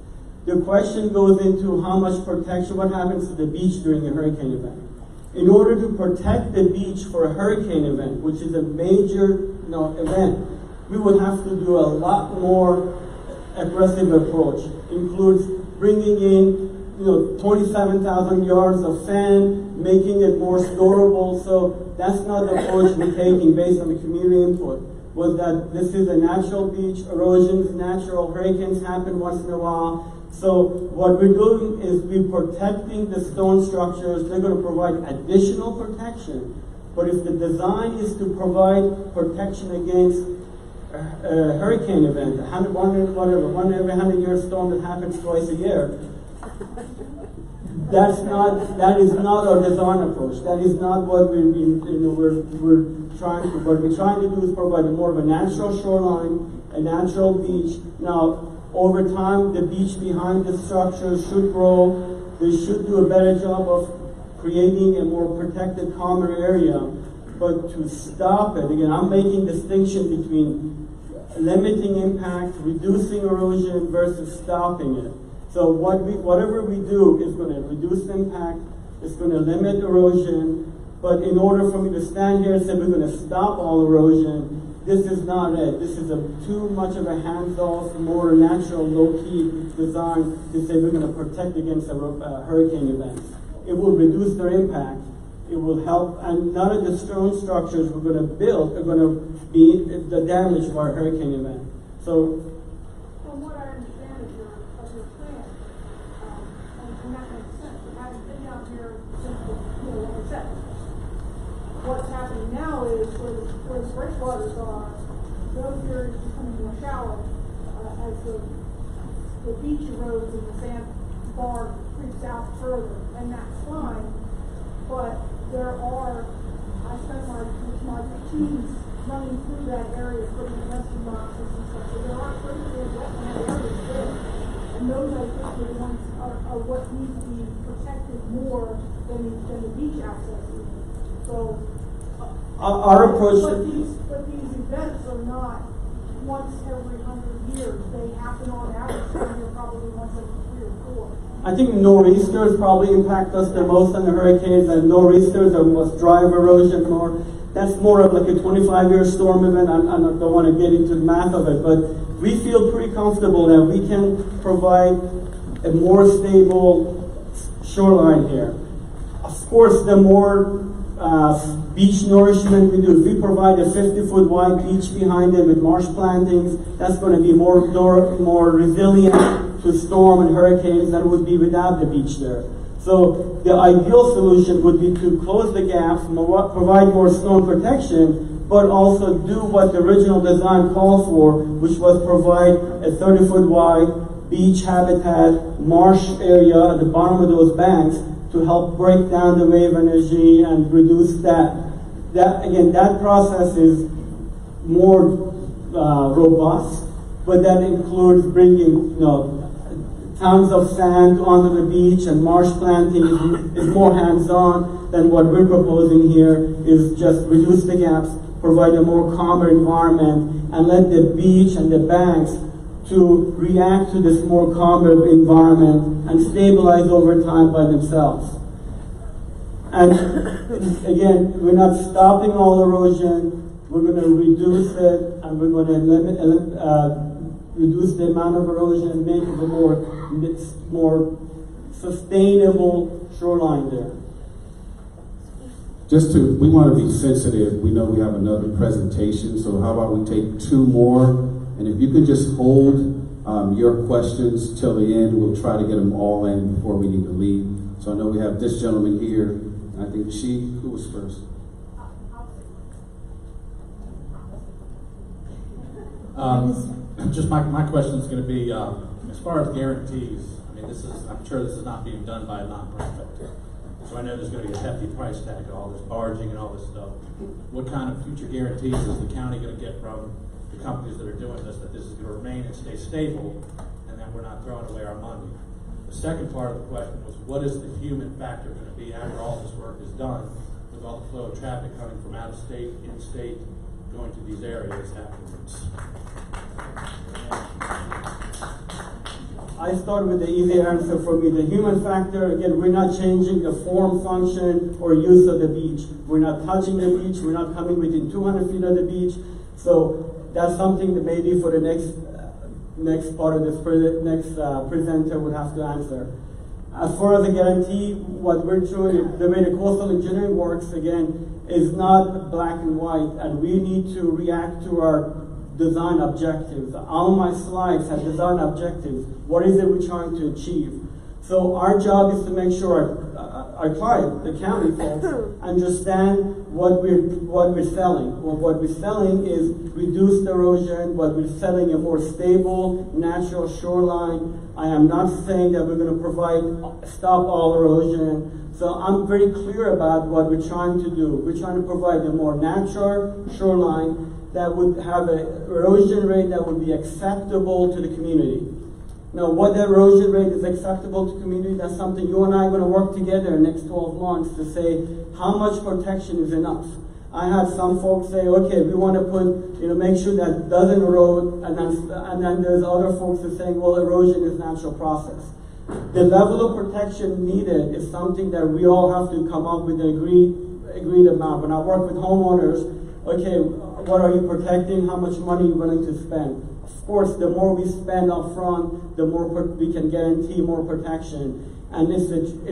The question goes into how much protection, what happens to the beach during a hurricane event. In order to protect the beach for a hurricane event, which is a major event, we would have to do a lot more aggressive approach. Includes bringing in 27,000 yards of sand, making it more storable. So that's not the approach we're taking based on the community input. Was that this is a natural beach, erosions, natural, hurricanes happen once in a while. So what we're doing is we're protecting the stone structures. They're going to provide additional protection. But if the design is to provide protection against a hurricane event, one every 100-year storm that happens twice a year, that is not our design approach. That is not what we're trying to do. What we're trying to do is provide more of a natural shoreline, a natural beach. Now, over time, the beach behind the structure should grow. They should do a better job of creating a more protected, calmer area. But to stop it, again, I'm making distinction between limiting impact, reducing erosion versus stopping it. So whatever we do is going to reduce impact, it's going to limit erosion, but in order for me to stand here and say we're going to stop all erosion, this is not it. This is too much of a hands-off, more natural, low-key design to say we're going to protect against a hurricane event. It will reduce their impact. It will help, and none of the stone structures we're going to build are going to be the damage of our hurricane event. So, From what I understand of your plan, and that makes sense, but having been down here since like I said, what's happening now is where the breakwaters are, those areas are becoming more shallow as the beach erodes and the sandbar creeps out further, and that's fine. But I spent my teens running through that area, putting the nesting boxes and stuff. So there are critical wetland areas there, and those I think are the ones are what need to be protected more than the beach access. So our approach. But these events are not once every 100 years. They happen on average probably once every 3 or 4. I think nor'easters probably impact us the most on the hurricanes, and nor'easters are most drive erosion more. That's more of like a 25-year storm event. I don't want to get into the math of it, but we feel pretty comfortable that we can provide a more stable shoreline here. Of course, the more beach nourishment we do, if we provide a 50-foot wide beach behind it with marsh plantings, that's going to be more resilient to storm and hurricanes than it would be without the beach there. So the ideal solution would be to close the gaps, provide more stone protection, but also do what the original design called for, which was provide a 30-foot wide beach habitat, marsh area at the bottom of those banks to help break down the wave energy and reduce that. That process is more robust, but that includes bringing tons of sand onto the beach, and marsh planting is more hands-on than what we're proposing here, is just reduce the gaps, provide a more calmer environment, and let the beach and the banks to react to this more calmer environment and stabilize over time by themselves. And again, we're not stopping all erosion. We're going to reduce it, and we're going to reduce the amount of erosion and make it a more sustainable shoreline there. We want to be sensitive. We know we have another presentation, so how about we take 2 more? And if you can just hold your questions till the end, we'll try to get them all in before we need to leave. So I know we have this gentleman here, and I think who was first? Just my question is going to be, as far as guarantees, I mean, I'm sure this is not being done by a nonprofit. So I know there's going to be a hefty price tag to all this barging and all this stuff. What kind of future guarantees is the county going to get from the companies that are doing this, that this is going to remain and stay stable, and that we're not throwing away our money? The second part of the question was, what is the human factor going to be after all this work is done, with all the flow of traffic coming from out of state, in-state, going to these areas afterwards? I start with the easy answer for me. The human factor, again, we're not changing the form, function, or use of the beach. We're not touching the beach. We're not coming within 200 feet of the beach. So that's something that maybe for the next part of this presenter would have to answer. As far as the guarantee, what we're doing, the way the coastal engineering works, again, is not black and white, and we need to react to our design objectives. All my slides have design objectives. What is it we're trying to achieve? So our job is to make sure our client, the county folks, understand what we're selling. Well, what we're selling is reduced erosion. What we're selling a more stable, natural shoreline. I am not saying that we're going to stop all erosion. So I'm very clear about what we're trying to do. We're trying to provide a more natural shoreline that would have an erosion rate that would be acceptable to the community. Now, what the erosion rate is acceptable to community, that's something you and I are going to work together in the next 12 months to say how much protection is enough. I had some folks say, okay, we want to make sure that it doesn't erode, and then there's other folks that are saying, well, erosion is a natural process. The level of protection needed is something that we all have to come up with an agreed amount. When I work with homeowners, okay, what are you protecting? How much money are you willing to spend? Of course, the more we spend up front, the more we can guarantee more protection. And it's an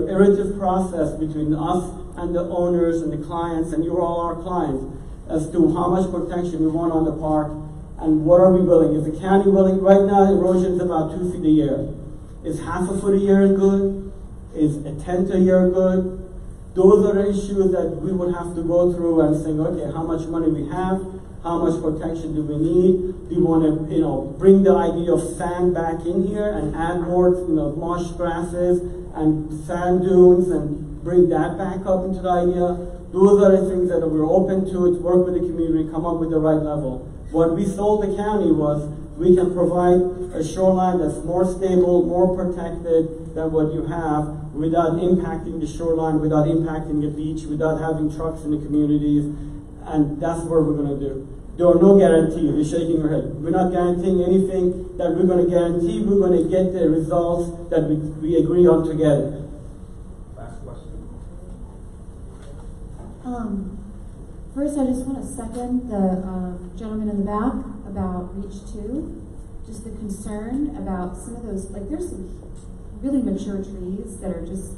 iterative process between us and the owners and the clients, and you're all our clients, as to how much protection we want on the park and what are we willing. Is the county willing? Right now, erosion is about 2 feet a year. Is half a foot a year good? Is a tenth a year good? Those are the issues that we would have to go through and say, okay, how much money we have, how much protection do we need? Do you want to, bring the idea of sand back in here and add more, marsh grasses and sand dunes and bring that back up into the idea? Those are the things that we're open to work with the community, come up with the right level. What we sold the county was we can provide a shoreline that's more stable, more protected than what you have, without impacting the shoreline, without impacting the beach, without having trucks in the communities, and that's what we're going to do. There are no guarantees. You're shaking your head. We're not guaranteeing anything that we're going to guarantee. We're going to get the results that we agree on together. Last question. First, I just want to second the gentleman in the back about Reach 2. Just the concern about some of those, there's some really mature trees that are just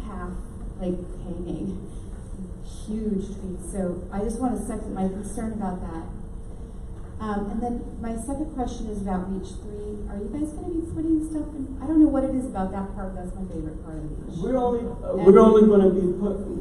half hanging. Huge trees. So I just want to second my concern about that. And then my second question is about Reach 3. Are you guys going to be putting stuff in? I don't know what it is about that park. That's my favorite part of the beach. We're only going to be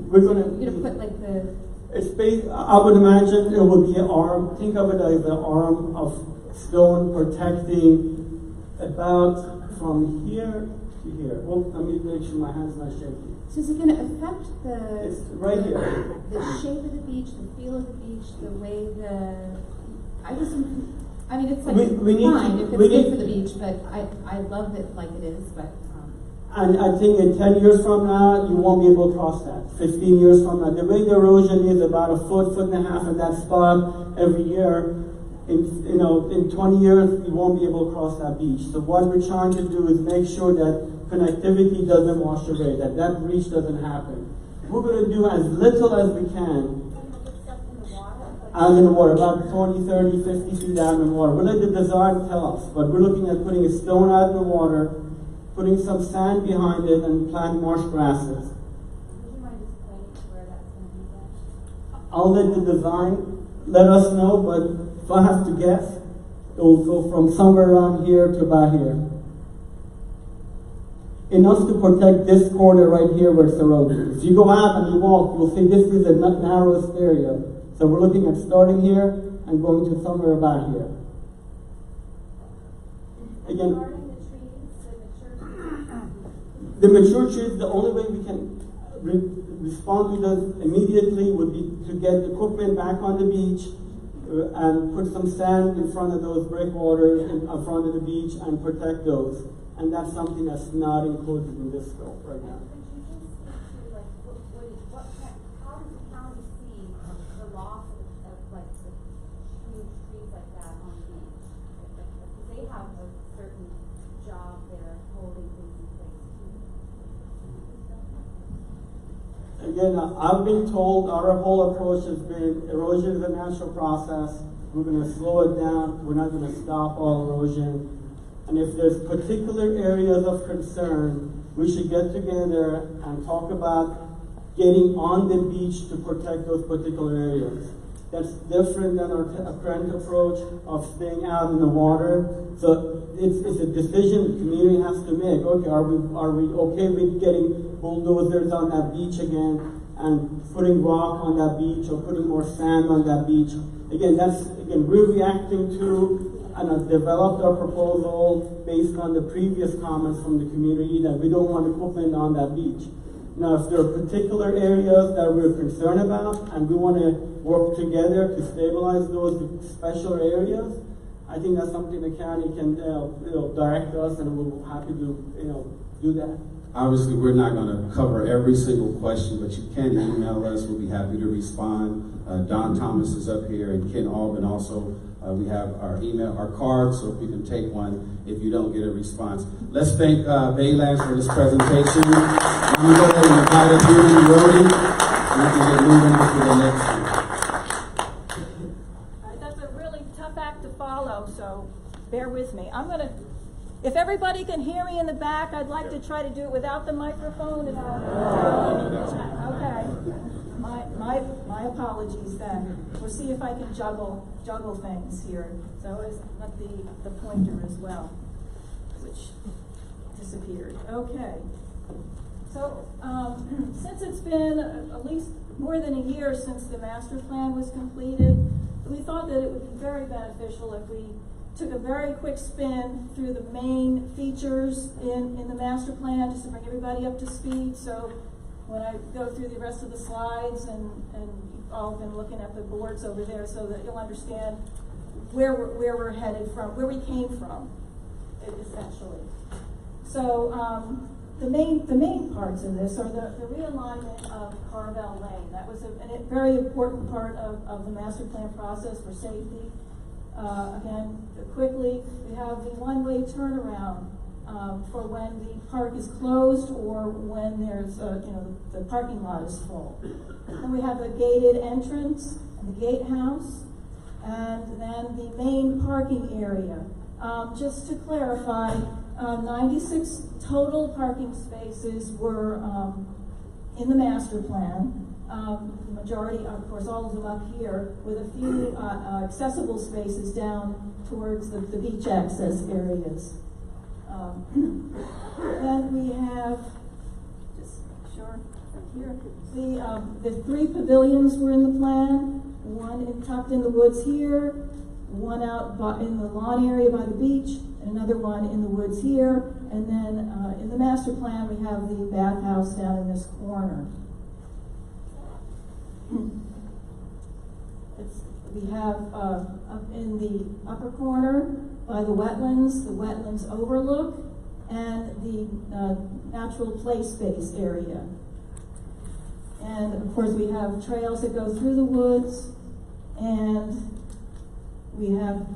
We're going to put the. It's I would imagine it will be an arm. Think of it as an arm of stone protecting about from here to here. Well, let me make sure my hand's not shaking. So is it going to affect It's right here. The shape of the beach, the feel of the beach, the way it's fine if it's good for the beach, but I love it like it is, but. And I think in 10 years from now, you won't be able to cross that. 15 years from now, the way the erosion is about a foot and a half in that spot every year. In 20 years, you won't be able to cross that beach. So what we're trying to do is make sure that connectivity doesn't wash away, that breach doesn't happen. We're going to do as little as we can out in the water, about 20, 30, 50 feet out in the water. We'll let the design tell us, but we're looking at putting a stone out in the water, putting some sand behind it, and plant marsh grasses. Would you mind explaining where that's going to be then? I'll let the design let us know, but if I have to guess, it will go from somewhere around here to about here. Enough to protect this corner right here where it's eroded. If you go out and you walk, you'll see this is the narrowest area. So we're looking at starting here and going to somewhere about here. Again, Regarding the trees, the mature trees, the only way we can respond to those immediately would be to get equipment back on the beach and put some sand in front of those breakwaters in front of the beach and protect those. And that's something that's not included in this scope right now. Could you just speak to, like, how does the county see the loss of like, the huge trees like that on the beach? Because they have a certain job there holding things in place too. Again, I've been told our whole approach has been erosion is a natural process. We're going to slow it down. We're not going to stop all erosion. And if there's particular areas of concern, we should get together and talk about getting on the beach to protect those particular areas. That's different than our current approach of staying out in the water. So it's a decision the community has to make. Okay, are we okay with getting bulldozers on that beach again and putting rock on that beach or putting more sand on that beach? Again, we're reacting to and have developed our proposal based on the previous comments from the community that we don't want equipment on that beach. Now, if there are particular areas that we're concerned about and we want to work together to stabilize those special areas, I think that's something the county can direct us, and we're happy to do that. Obviously, we're not going to cover every single question, but you can email us. We'll be happy to respond. Don Thomas is up here, and Ken Albin also. We have our card, so if you can take one if you don't get a response. Let's thank Baylands for this presentation. I'm going to go ahead and invite up here in the roadie, and we can get moving on to the next one. That's a really tough act to follow, so bear with me. If everybody can hear me in the back, I'd like to try to do it without the microphone. Okay. My apologies then. We'll see if I can juggle things here. So it's not the pointer as well, which disappeared. Okay. So since it's been at least more than a year since the master plan was completed, we thought that it would be very beneficial if we took a very quick spin through the main features in the master plan, just to bring everybody up to speed. So when I go through the rest of the slides, and you've all been looking at the boards over there, so that you'll understand where we're headed from, where we came from, essentially. So the main parts of this are the realignment of Carvel Lane. That was a very important part of the master plan process for safety. Again, quickly, we have the one-way turnaround for when the park is closed or when there's, the parking lot is full. Then we have a gated entrance and the gatehouse, and then the main parking area. Just to clarify, 96 total parking spaces were in the master plan. The majority, of course, all of them up here, with a few accessible spaces down towards the beach access areas. Then we have, just make sure, here, the 3 pavilions were in the plan, one tucked in the woods here, one out in the lawn area by the beach, and another one in the woods here, and then in the master plan we have the bathhouse down in this corner. We have up in the upper corner by the wetlands overlook, and the natural play space area. And of course we have trails that go through the woods, and we have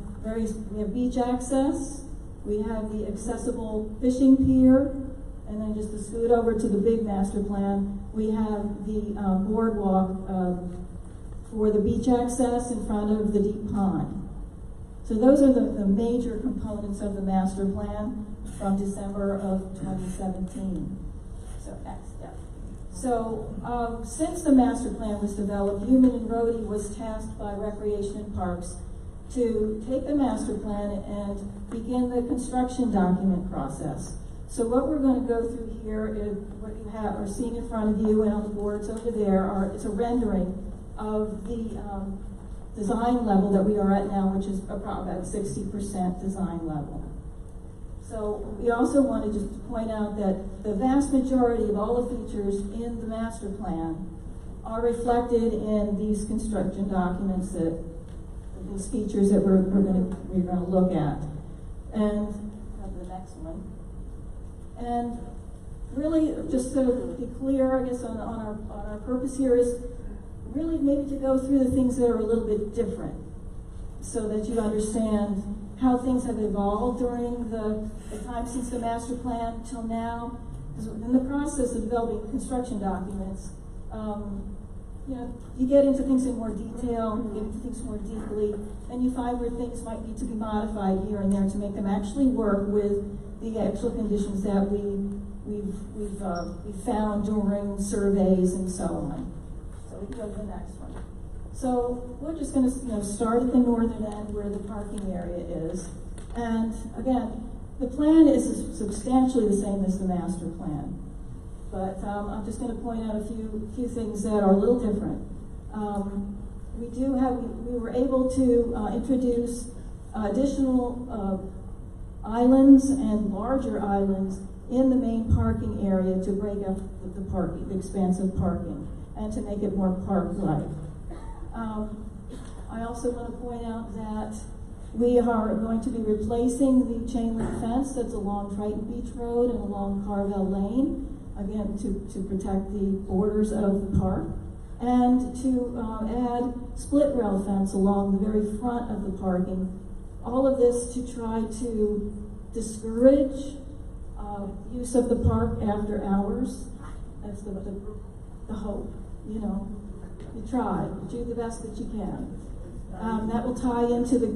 beach access, we have the accessible fishing pier, And then just to scoot over to the big master plan, we have the boardwalk for the beach access in front of the deep pond. So those are the major components of the master plan from December of 2017. So next step. So since the master plan was developed, Human and Rhodey was tasked by Recreation and Parks to take the master plan and begin the construction document process. So what we're going to go through here is what you have are seeing in front of you and on the boards over there it's a rendering of the design level that we are at now, which is about 60% design level. So we also wanted just to point out that the vast majority of all the features in the master plan are reflected in these construction documents, these features that we're going to look at. And go to the next one. And really, just to be clear, I guess on our purpose here is really maybe to go through the things that are a little bit different, so that you understand how things have evolved during the time since the master plan till now. Because in the process of developing construction documents, you get into things in more detail, you get into things more deeply, and you find where things might need to be modified here and there to make them actually work with the actual conditions that we've found during surveys and so on. So we can go to the next one. So we're just going to start at the northern end where the parking area is. And again, the plan is substantially the same as the master plan. But I'm just going to point out a few things that are a little different. We were able to introduce additional islands and larger islands in the main parking area to break up the expansive parking, and to make it more park-like. I also want to point out that we are going to be replacing the chain link fence that's along Triton Beach Road and along Carvel Lane, again to protect the borders of the park, and to add split rail fence along the very front of the parking. All of this to try to discourage use of the park after hours. That's the hope, You try, do the best that you can. That will tie into the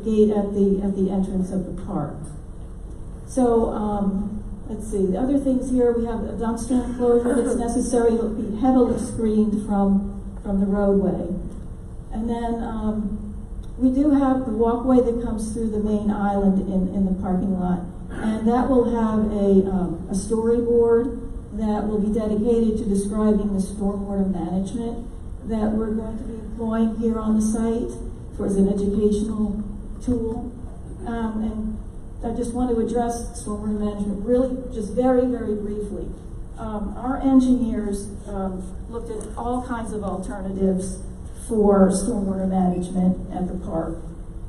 gate at the entrance of the park. So let's see, the other things here, we have a dumpster enclosure that's necessary. It will be heavily screened from the roadway. And then we do have the walkway that comes through the main island in the parking lot. And that will have a storyboard that will be dedicated to describing the stormwater management that we're going to be employing here on the site as an educational tool. And I just want to address stormwater management really just very, very briefly. Our engineers looked at all kinds of alternatives for stormwater management at the park.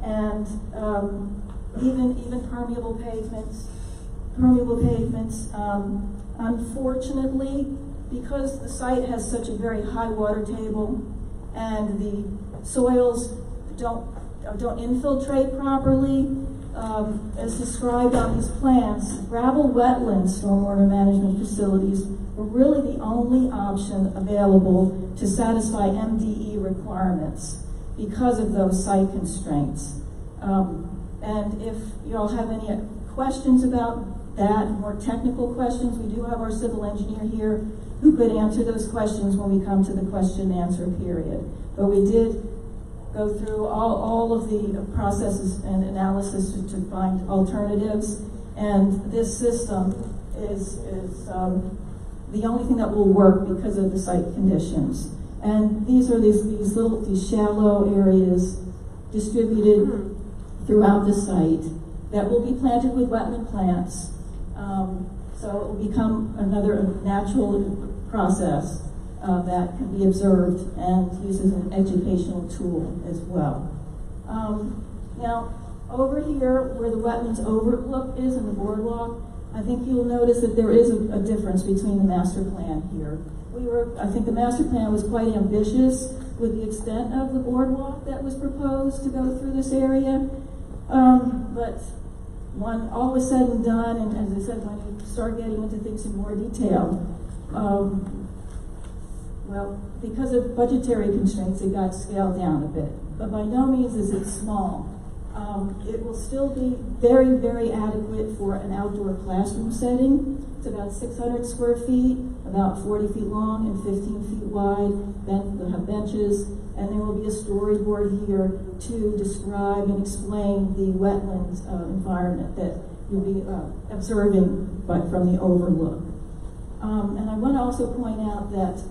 And even permeable pavements. Unfortunately, because the site has such a very high water table and the soils don't infiltrate properly, as described on these plans, gravel wetland stormwater management facilities were really the only option available to satisfy MDE requirements because of those site constraints. And if you all have any questions about that, more technical questions, we do have our civil engineer here who could answer those questions when we come to the question and answer period. But we did go through all of the processes and analysis to find alternatives, and this system is the only thing that will work because of the site conditions. And these are these shallow areas distributed throughout the site that will be planted with wetland plants. So it will become another natural process that can be observed and used as an educational tool as well. Now, over here where the wetlands overlook is in the boardwalk, I think you'll notice that there is a difference between the master plan here. I think the master plan was quite ambitious with the extent of the boardwalk that was proposed to go through this area, but when all was said and done, and as I said, when you start getting into things in more detail, well, because of budgetary constraints, it got scaled down a bit. But by no means is it small. It will still be very, very adequate for an outdoor classroom setting. It's about 600 square feet, about 40 feet long and 15 feet wide. Then we'll have benches, and there will be a storyboard here to describe and explain the wetlands environment that you'll be observing from the overlook. And I want to also point out that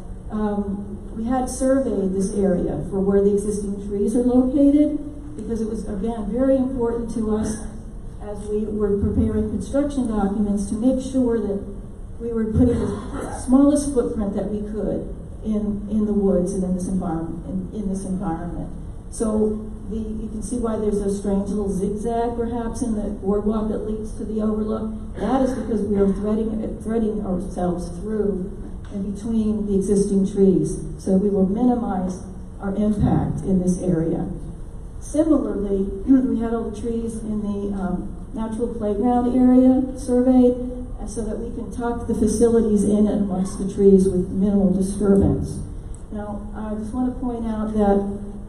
we had surveyed this area for where the existing trees are located, because it was, again, very important to us as we were preparing construction documents to make sure that we were putting the smallest footprint that we could in the woods and in this environment. So you can see why there's a strange little zigzag perhaps in the boardwalk that leads to the overlook. That is because we are threading ourselves through in between the existing trees. So we will minimize our impact in this area. Similarly, we had all the trees in the natural playground area surveyed, so that we can tuck the facilities in and amongst the trees with minimal disturbance. Now, I just want to point out that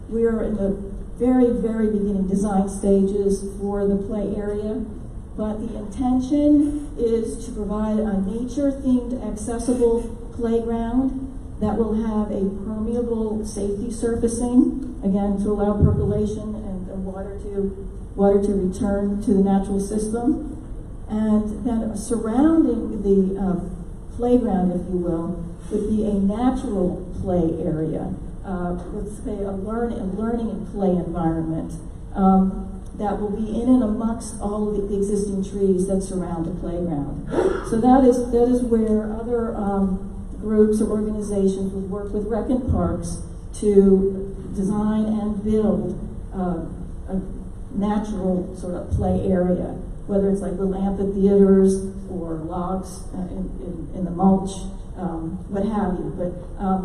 we are in the very, very beginning design stages for the play area, but the intention is to provide a nature-themed accessible playground that will have a permeable safety surfacing, again, to allow percolation and water to return to the natural system. And then surrounding the playground, if you will, would be a natural play area, let's say a learning and play environment that will be in and amongst all of the existing trees that surround the playground. So that is where other groups or organizations would work with Rec and Parks to design and build a natural sort of play area, whether it's like little amphitheaters or logs in the mulch, what have you. But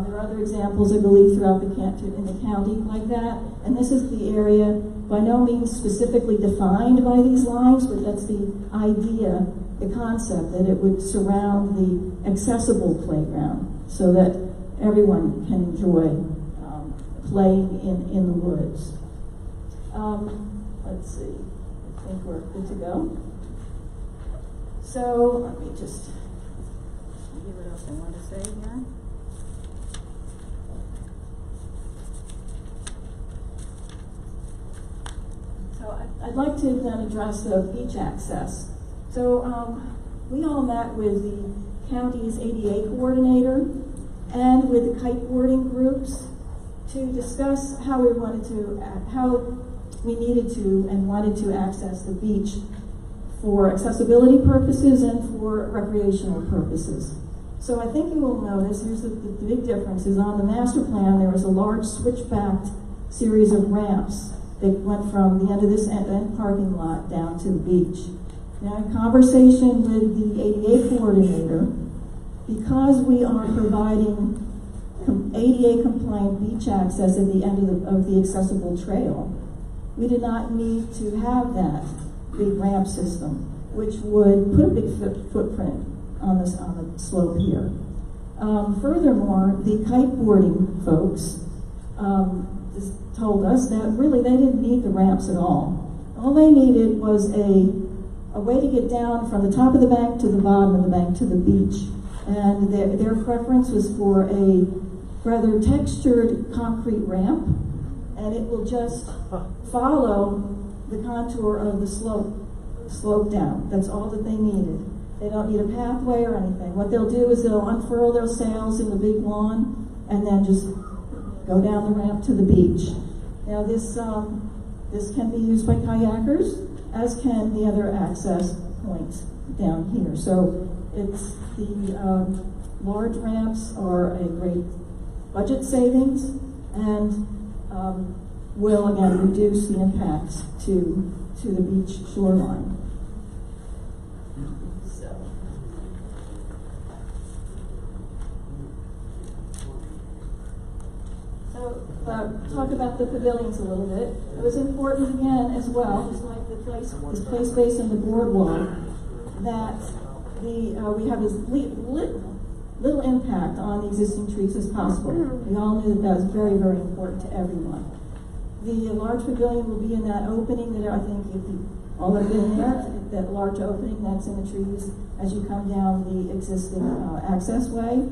there are other examples, I believe, throughout in the county like that. And this is the area, by no means specifically defined by these lines, but that's the idea, the concept, that it would surround the accessible playground so that everyone can enjoy playing in the woods. Let's see, I think we're good to go. So let me just see what else I want to say here. So I'd like to then address the beach access. So we all met with the county's ADA coordinator and with the kiteboarding groups to discuss how we needed to and wanted to access the beach for accessibility purposes and for recreational purposes. So I think you will notice, here's the big difference, is on the master plan there was a large switchbacked series of ramps that went from the end of this end parking lot down to the beach. Now, in conversation with the ADA coordinator, because we are providing ADA compliant beach access at the end of the accessible trail, we did not need to have that big ramp system, which would put a big footprint on the slope here. Furthermore, the kiteboarding folks told us that really they didn't need the ramps at all. All they needed was a way to get down from the top of the bank to the bottom of the bank to the beach. And their preference was for a rather textured concrete ramp, and it will just follow the contour of the slope down. That's all that they needed. They don't need a pathway or anything. What they'll do is they'll unfurl their sails in the big lawn and then just go down the ramp to the beach. Now this can be used by kayakers, as can the other access points down here. So it's the large ramps are a great budget savings and will again reduce the impacts to the beach shoreline. So talk about the pavilions a little bit. It was important again as well, just like the this play space and the boardwalk, that we have as little impact on the existing trees as possible. We all knew that that was very, very important to everyone. The large pavilion will be in that opening that I think if you all have been there, that large opening that's in the trees as you come down the existing access way.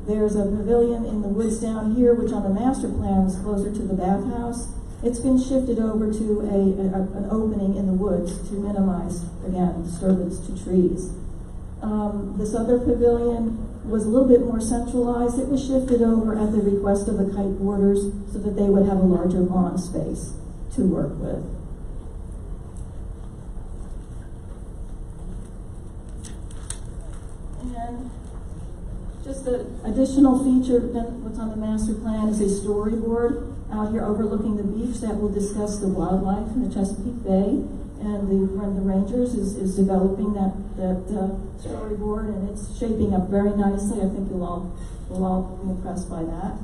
There's a pavilion in the woods down here, which on the master plan was closer to the bathhouse. It's been shifted over to an opening in the woods to minimize, again, disturbance to trees. This other pavilion was a little bit more centralized. It was shifted over at the request of the kite boarders so that they would have a larger lawn space to work with. And just an additional feature than what's on the master plan is a storyboard out here overlooking the beach that will discuss the wildlife in the Chesapeake Bay. And the Rangers is developing that storyboard, and it's shaping up very nicely. I think you'll all be impressed by that.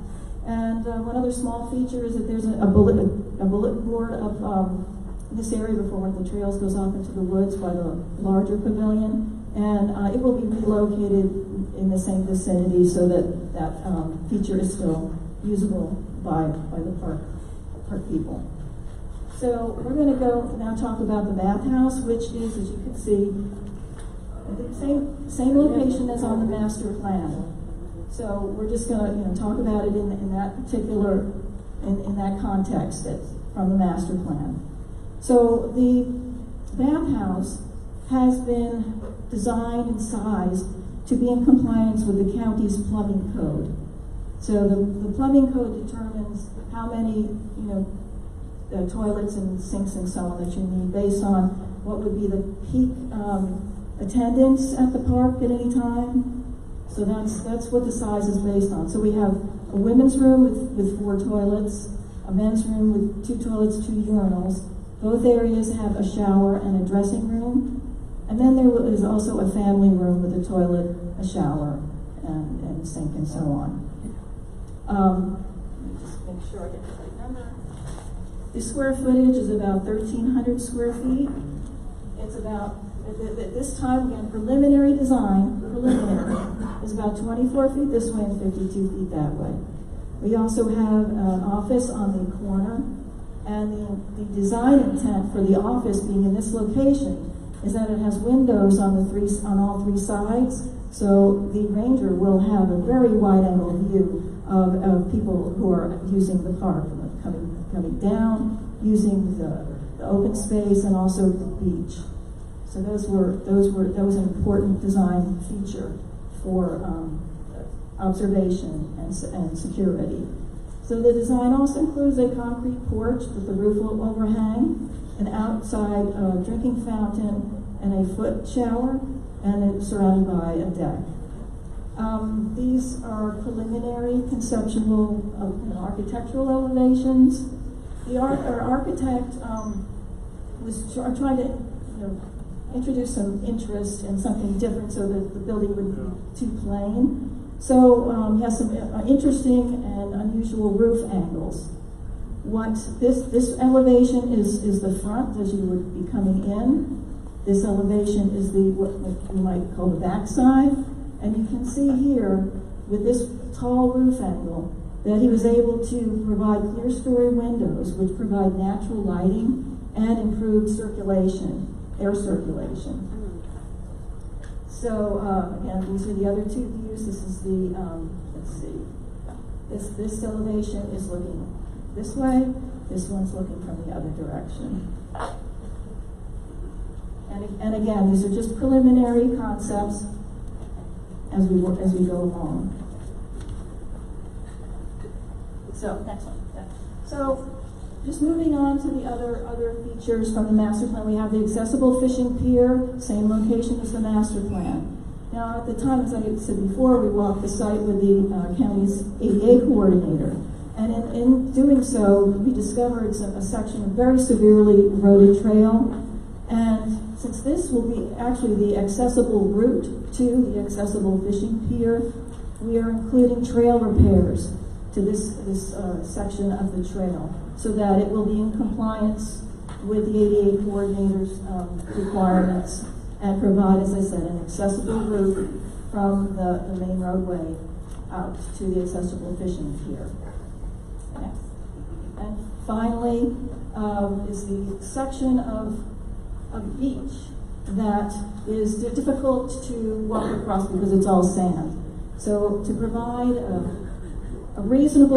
And one other small feature is that there's a bulletin board of this area before one of the trails goes off into the woods by the larger pavilion, and it will be relocated in the same vicinity so that feature is still usable by the park people. So we're going to go now talk about the bathhouse, which is, as you can see, the same location as on the master plan. So we're just going to talk about it in that particular, in that context from the master plan. So the bathhouse has been designed and sized to be in compliance with the county's plumbing code. So the plumbing code determines how many, toilets and sinks and so on that you need based on what would be the peak attendance at the park at any time. So that's what the size is based on. So we have a women's room with 4 toilets, a men's room with 2 toilets, 2 urinals. Both areas have a shower and a dressing room. And then there is also a family room with a toilet, a shower, and a sink and so on. Let me just make sure I get the right number. The square footage is about 1,300 square feet. It's about, at this time, again, preliminary design, is about 24 feet this way and 52 feet that way. We also have an office on the corner, and the design intent for the office being in this location is that it has windows on all 3 sides, so the ranger will have a very wide-angle view of people who are using the park, coming down, using the open space, and also the beach. So that was an important design feature for observation and security. So the design also includes a concrete porch with a roof overhang, an outside drinking fountain, and a foot shower, and it's surrounded by a deck. These are preliminary conceptual architectural elevations. Our architect was trying to introduce some interest and something different so that the building wouldn't be too plain. So he has some interesting and unusual roof angles. What this elevation is the front as you would be coming in. This elevation is what you might call the back side. And you can see here with this tall roof angle that he was able to provide clear story windows which provide natural lighting and improved circulation, air circulation. So again, these are the other 2 views. This is the, let's see, this elevation is looking this way. This one's looking from the other direction. And again, these are just preliminary concepts as we go along. So next one. Yeah. So just moving on to the other features from the master plan, we have the accessible fishing pier, same location as the master plan. Now, at the time, as I said before, we walked the site with the county's ADA coordinator. And in doing so, we discovered a section of very severely eroded trail. And since this will be actually the accessible route to the accessible fishing pier, we are including trail repairs to this section of the trail, so that it will be in compliance with the ADA coordinators' requirements and provide, as I said, an accessible route from the main roadway out to the accessible fishing pier. Next. And finally is the section of beach that is difficult to walk across because it's all sand. So to provide a reasonable